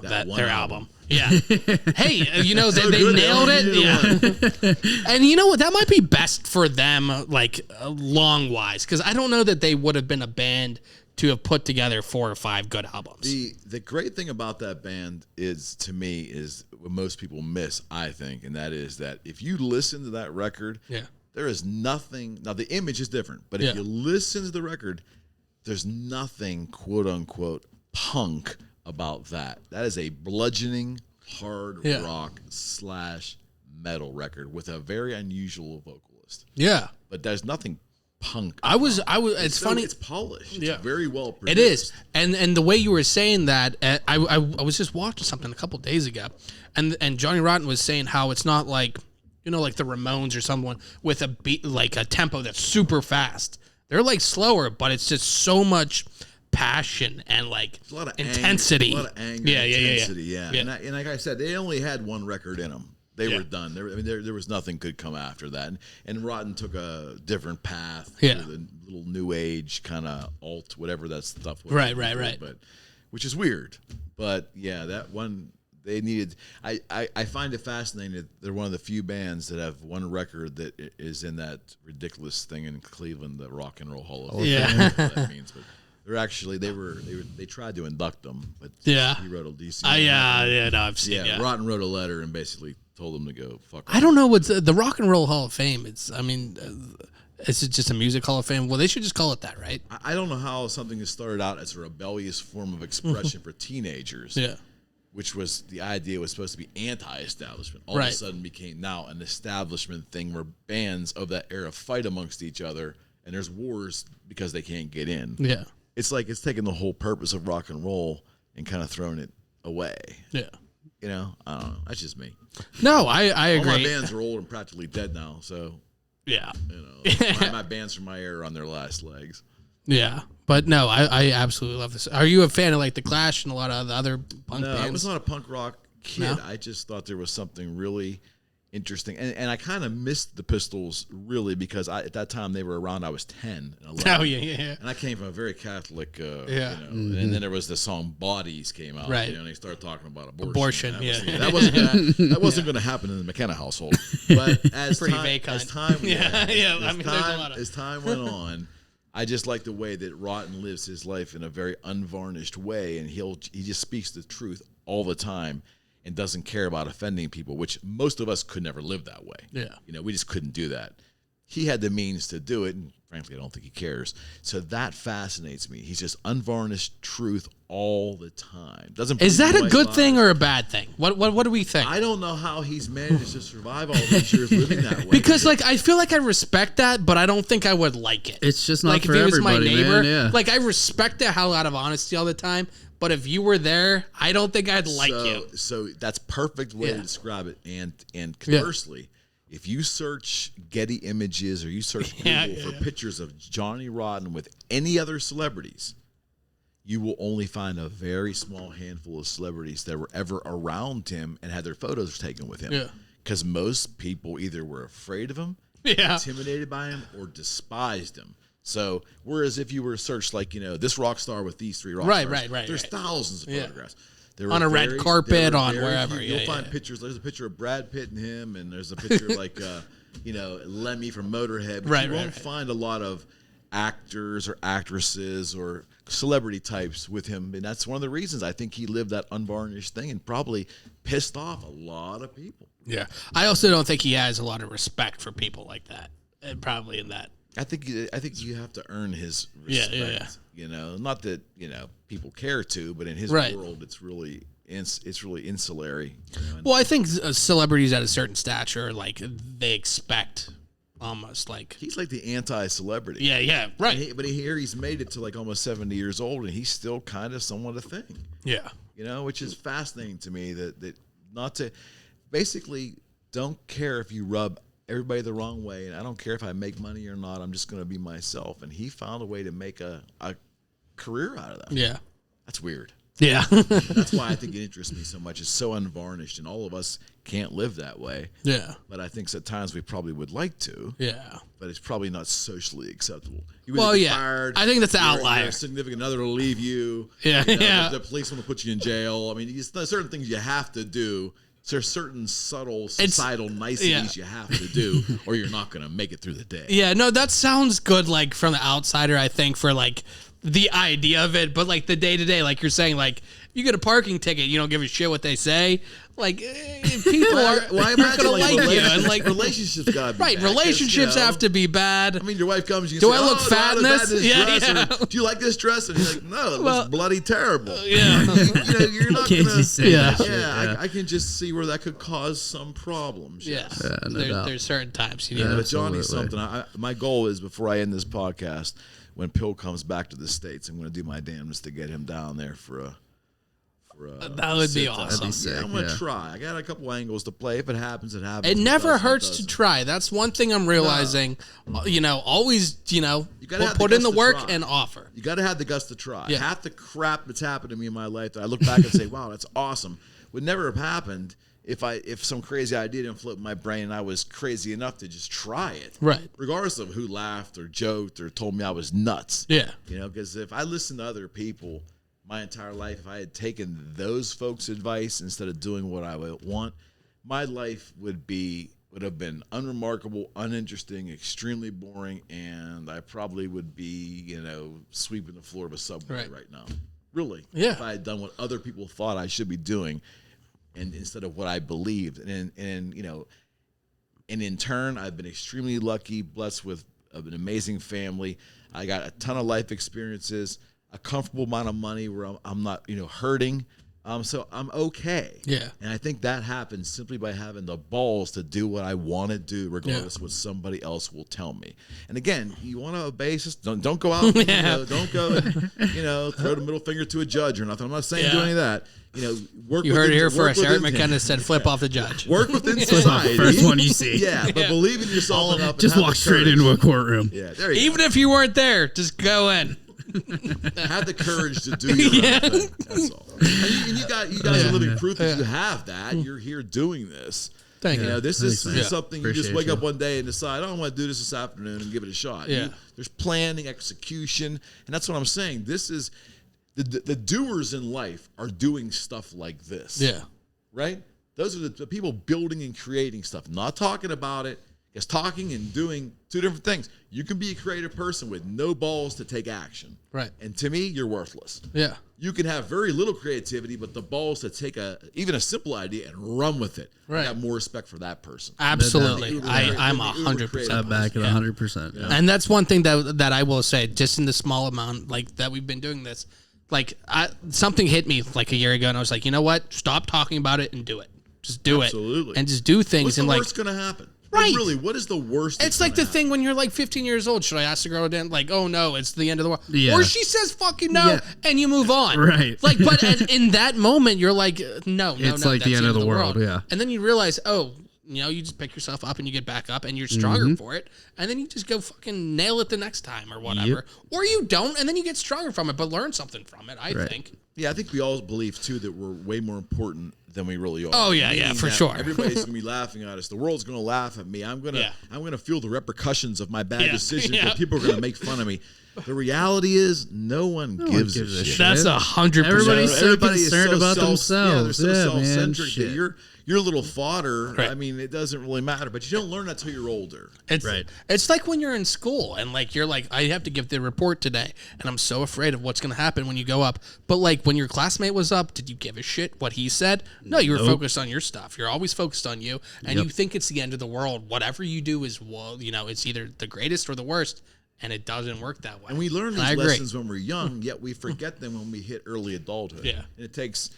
that their album. Yeah. Hey, they nailed it. Yeah. And you know what? That might be best for them, like long wise, because I don't know that they would have been a band to have put together 4 or 5 good albums. The great thing about that band is, to me, is what most people miss, I think, and that is that if you listen to that record, there is nothing. Now the image is different, but if you listen to the record, there's nothing "quote unquote" punk about that. That is a bludgeoning hard rock / metal record with a very unusual vocalist. Yeah, but there's nothing punk. I was. It's funny. It's polished. It's very well produced. It is, and the way you were saying that, I was just watching something a couple days ago, and Johnny Rotten was saying how it's not like like the Ramones or someone with a beat, like a tempo that's super fast. They're like slower, but it's just so much passion and like a lot of intensity. A lot of anger. Intensity. Yeah. And like I said, they only had one record in them. They were done. There was nothing could come after that. And Rotten took a different path. Yeah. The little new age kind of alt, whatever that stuff was. Right. But which is weird. But yeah, that one they needed. I find it fascinating that they're one of the few bands that have one record that is in that ridiculous thing in Cleveland, the Rock and Roll Hall of Fame. Yeah. I don't know what that means, but they're actually they tried to induct them, but he wrote a DC. No, I've seen. Yeah, Rotten wrote a letter and basically told them to go fuck off. I don't know what's the Rock and Roll Hall of Fame. Is it just a music Hall of Fame? Well, they should just call it that, right? I don't know how something that started out as a rebellious form of expression for teenagers. Yeah. Which was the idea was supposed to be anti-establishment. All of a sudden became now an establishment thing where bands of that era fight amongst each other and there's wars because they can't get in. Yeah. It's like it's taken the whole purpose of rock and roll and kind of thrown it away. Yeah. I don't know. That's just me. No, I agree. All my bands are old and practically dead now, so yeah. my bands from my era are on their last legs. Yeah. But no, I absolutely love this. Are you a fan of like the Clash and a lot of the other punk bands? I was not a punk rock kid. No? I just thought there was something really interesting. And I kind of missed the Pistols really because at that time they were around. I was 10 and 11. Oh, yeah. And I came from a very Catholic, Yeah. and then there was the song Bodies came out. Right. You know, and they started talking about abortion. Abortion, That wasn't going to happen in the McKenna household. But as Pretty time, vacant. as time, There's as time went on, I just like the way that Rotten lives his life in a very unvarnished way, and he just speaks the truth all the time and doesn't care about offending people, which most of us could never live that way. Yeah. You know, we just couldn't do that. He had the means to do it, and frankly, I don't think he cares. So that fascinates me. He's just unvarnished truth all the time. Is that a good thing or a bad thing? What do we think? I don't know how he's managed to survive all these years living that way. Because like I feel like I respect that, but I don't think I would like it. It's just not like for if he was everybody, my neighbor. man. Yeah. Like I respect the hell out of honesty all the time, but if you were there, I don't think I'd like you. So that's perfect way to describe it. And Yeah. conversely, if you search Getty Images or you search Google for pictures of Johnny Rotten with any other celebrities, you will only find a very small handful of celebrities that were ever around him and had their photos taken with him. Yeah. Because most people either were afraid of him, intimidated by him, or despised him. So, whereas if you were searched like, this rock star with these three rock stars, there's thousands of photographs. On a red carpet, on wherever. You'll find pictures. There's a picture of Brad Pitt and him, and there's a picture like, Lemmy from Motorhead. But you won't find a lot of actors or actresses or celebrity types with him. And that's one of the reasons I think he lived that unvarnished thing and probably pissed off a lot of people. Yeah. I also don't think he has a lot of respect for people like that. And probably in that. I think you have to earn his respect. Not that people care to, but in his world, it's really insulary. Well, I think celebrities at a certain stature, like they expect almost like he's like the anti-celebrity. Yeah, right. But here he's made it to like almost 70 years old, and he's still kind of somewhat a thing. Yeah, which is fascinating to me that not to basically don't care if you rub everybody the wrong way, and I don't care if I make money or not. I'm just going to be myself. And he found a way to make a career out of that. Yeah, that's weird. Yeah, that's why I think it interests me so much. It's so unvarnished, and all of us can't live that way. Yeah, but I think at times we probably would like to. Yeah, but it's probably not socially acceptable. Fired, I think that's an outlier. Your significant other will leave you. Yeah, The police want to put you in jail. I mean, there's certain things you have to do. There's certain subtle societal niceties you have to do, or you're not going to make it through the day. Yeah, no, that sounds good, like, from the outsider, I think, for, like, the idea of it. But, like, the day-to-day, like you're saying, like, if you get a parking ticket, you don't give a shit what they say. Like, people aren't going to like you. And, like, relationships got to be bad. Relationships have to be bad. I mean, your wife comes, you do say, I look fat in this? Do you like this dress? And you're like, no, it looks bloody terrible. Yeah. You're not going to say that. Yeah, I can just see where that could cause some problems. Yes. There's certain times you need But Johnny's something. My goal is, before I end this podcast, when Pill comes back to the States, I'm going to do my damnedest to get him down there for a that would be awesome. I'm going to try. I got a couple angles to play. If it happens, it happens. It never hurts to try. That's one thing I'm realizing. No. Always, you put in the work and offer. You got to have the guts to try. Yeah. Half the crap that's happened to me in my life that I look back and say, wow, that's awesome, would never have happened if some crazy idea didn't float in my brain and I was crazy enough to just try it. Right. Regardless of who laughed or joked or told me I was nuts. Yeah. Because if I listened to other people my entire life, if I had taken those folks' advice instead of doing what I would want, my life would have been unremarkable, uninteresting, extremely boring, and I probably would be, sweeping the floor of a subway right now. Really. Yeah. If I had done what other people thought I should be doing, and instead of what I believed. And in turn, I've been extremely lucky, blessed with an amazing family. I got a ton of life experiences, a comfortable amount of money where I'm not, hurting. So I'm okay. Yeah. And I think that happens simply by having the balls to do what I want to do, regardless of what somebody else will tell me. And again, you want to obey, don't go out, don't go and, throw the middle finger to a judge or nothing. I'm not saying do any of that. Work. You heard it here first. Eric McKenna said, "Flip off the judge." Work within society. First one you see. Yeah, but believe in yourself enough. Just walk straight into a courtroom. Yeah, there you Even if you weren't there, just go in. Have the courage to do your own thing. That's all. And you guys are living proof that you have that. You're here doing this. Thank you. This is Thanks, something you just wake up one day and decide, I want to do this afternoon and give it a shot. Yeah. There's planning, execution, and that's what I'm saying. This is the doers in life are doing stuff like this. Yeah. Right? Those are the people building and creating stuff, not talking about it. It's talking and doing two different things. You can be a creative person with no balls to take action. Right. And to me, you're worthless. Yeah. You can have very little creativity, but the balls to take even a simple idea and run with it. Right. I got more respect for that person. Absolutely. I'm 100%. I'm back at 100%. Yeah. And that's one thing that I will say, just in the small amount that we've been doing this, something hit me like a year ago, and I was like, you know what? Stop talking about it and do it. Just do Absolutely. it. And just do things. What's and the worst going to happen? Right. Really, what is the worst? It's like the thing when you're like 15 years old. Should I ask the girl again? Like, oh no, it's the end of the world. Yeah. Or she says fucking no, and you move on. Right. But in that moment, you're like, no, It's no, like that's the end of the world, yeah. And then you realize, you just pick yourself up and you get back up and you're stronger for it. And then you just go fucking nail it the next time or whatever. Yep. Or you don't, and then you get stronger from it, but learn something from it, I think. Yeah, I think we all believe, too, that we're way more important than we really are. Oh, yeah, Meaning for that sure. Everybody's going to be laughing at us. The world's going to laugh at me. I'm going to feel the repercussions of my bad decisions. But people are going to make fun of me. The reality is no one gives a shit. That's 100%. Everybody's so Everybody is concerned about Yeah, themselves. they're so man, self-centric shit. that you're a little fodder. Right. I mean, it doesn't really matter. But you don't learn that till you're older. It's like when you're in school and you're like, I have to give the report today, and I'm so afraid of what's going to happen when you go up. But when your classmate was up, did you give a shit what he said? No, you were focused on your stuff. You're always focused on you, and you think it's the end of the world. Whatever you do is, it's either the greatest or the worst. And it doesn't work that way. And we learn these lessons when we're young, yet we forget them when we hit early adulthood. Yeah. And it takes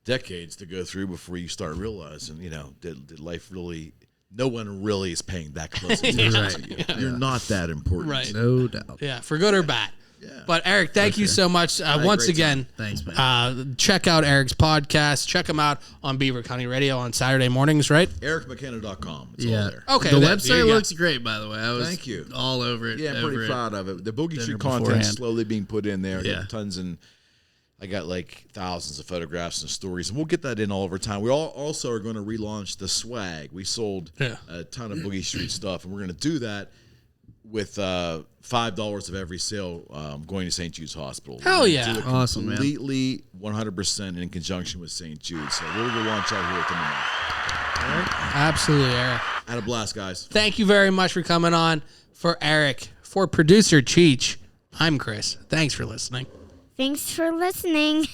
decades to go through before you start realizing, did life really, no one really is paying that close attention to you. Yeah. You're not that important. Right. No doubt. Yeah, for good or bad. Yeah. But Eric, thank you so much. Once again, thanks, man. Check out Eric's podcast. Check him out on Beaver County Radio on Saturday mornings, right? EricMcKenna.com. It's all there. Okay. The website looks great, by the way. Thank you. All over it. Yeah, I'm pretty proud of it. The Boogie Street content is slowly being put in there. Yeah. Tons and I got thousands of photographs and stories, and we'll get that in all over time. We also are going to relaunch the swag. We sold a ton of Boogie Street stuff, and we're going to do that with $5 of every sale going to St. Jude's Hospital. Hell yeah. Awesome, man. Completely 100% in conjunction with St. Jude. So we're going to launch out here at the moment. All right? Absolutely, Eric. Had a blast, guys. Thank you very much for coming on. For Eric, for producer Cheech, I'm Chris. Thanks for listening. Thanks for listening.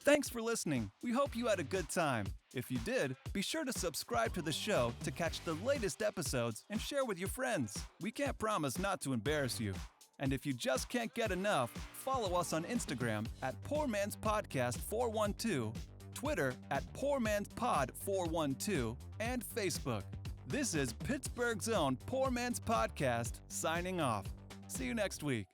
Thanks for listening. We hope you had a good time. If you did, be sure to subscribe to the show to catch the latest episodes and share with your friends. We can't promise not to embarrass you. And if you just can't get enough, follow us on Instagram at Poor Man's Podcast 412, Twitter at Poor Man's Pod 412, and Facebook. This is Pittsburgh's own Poor Man's Podcast signing off. See you next week.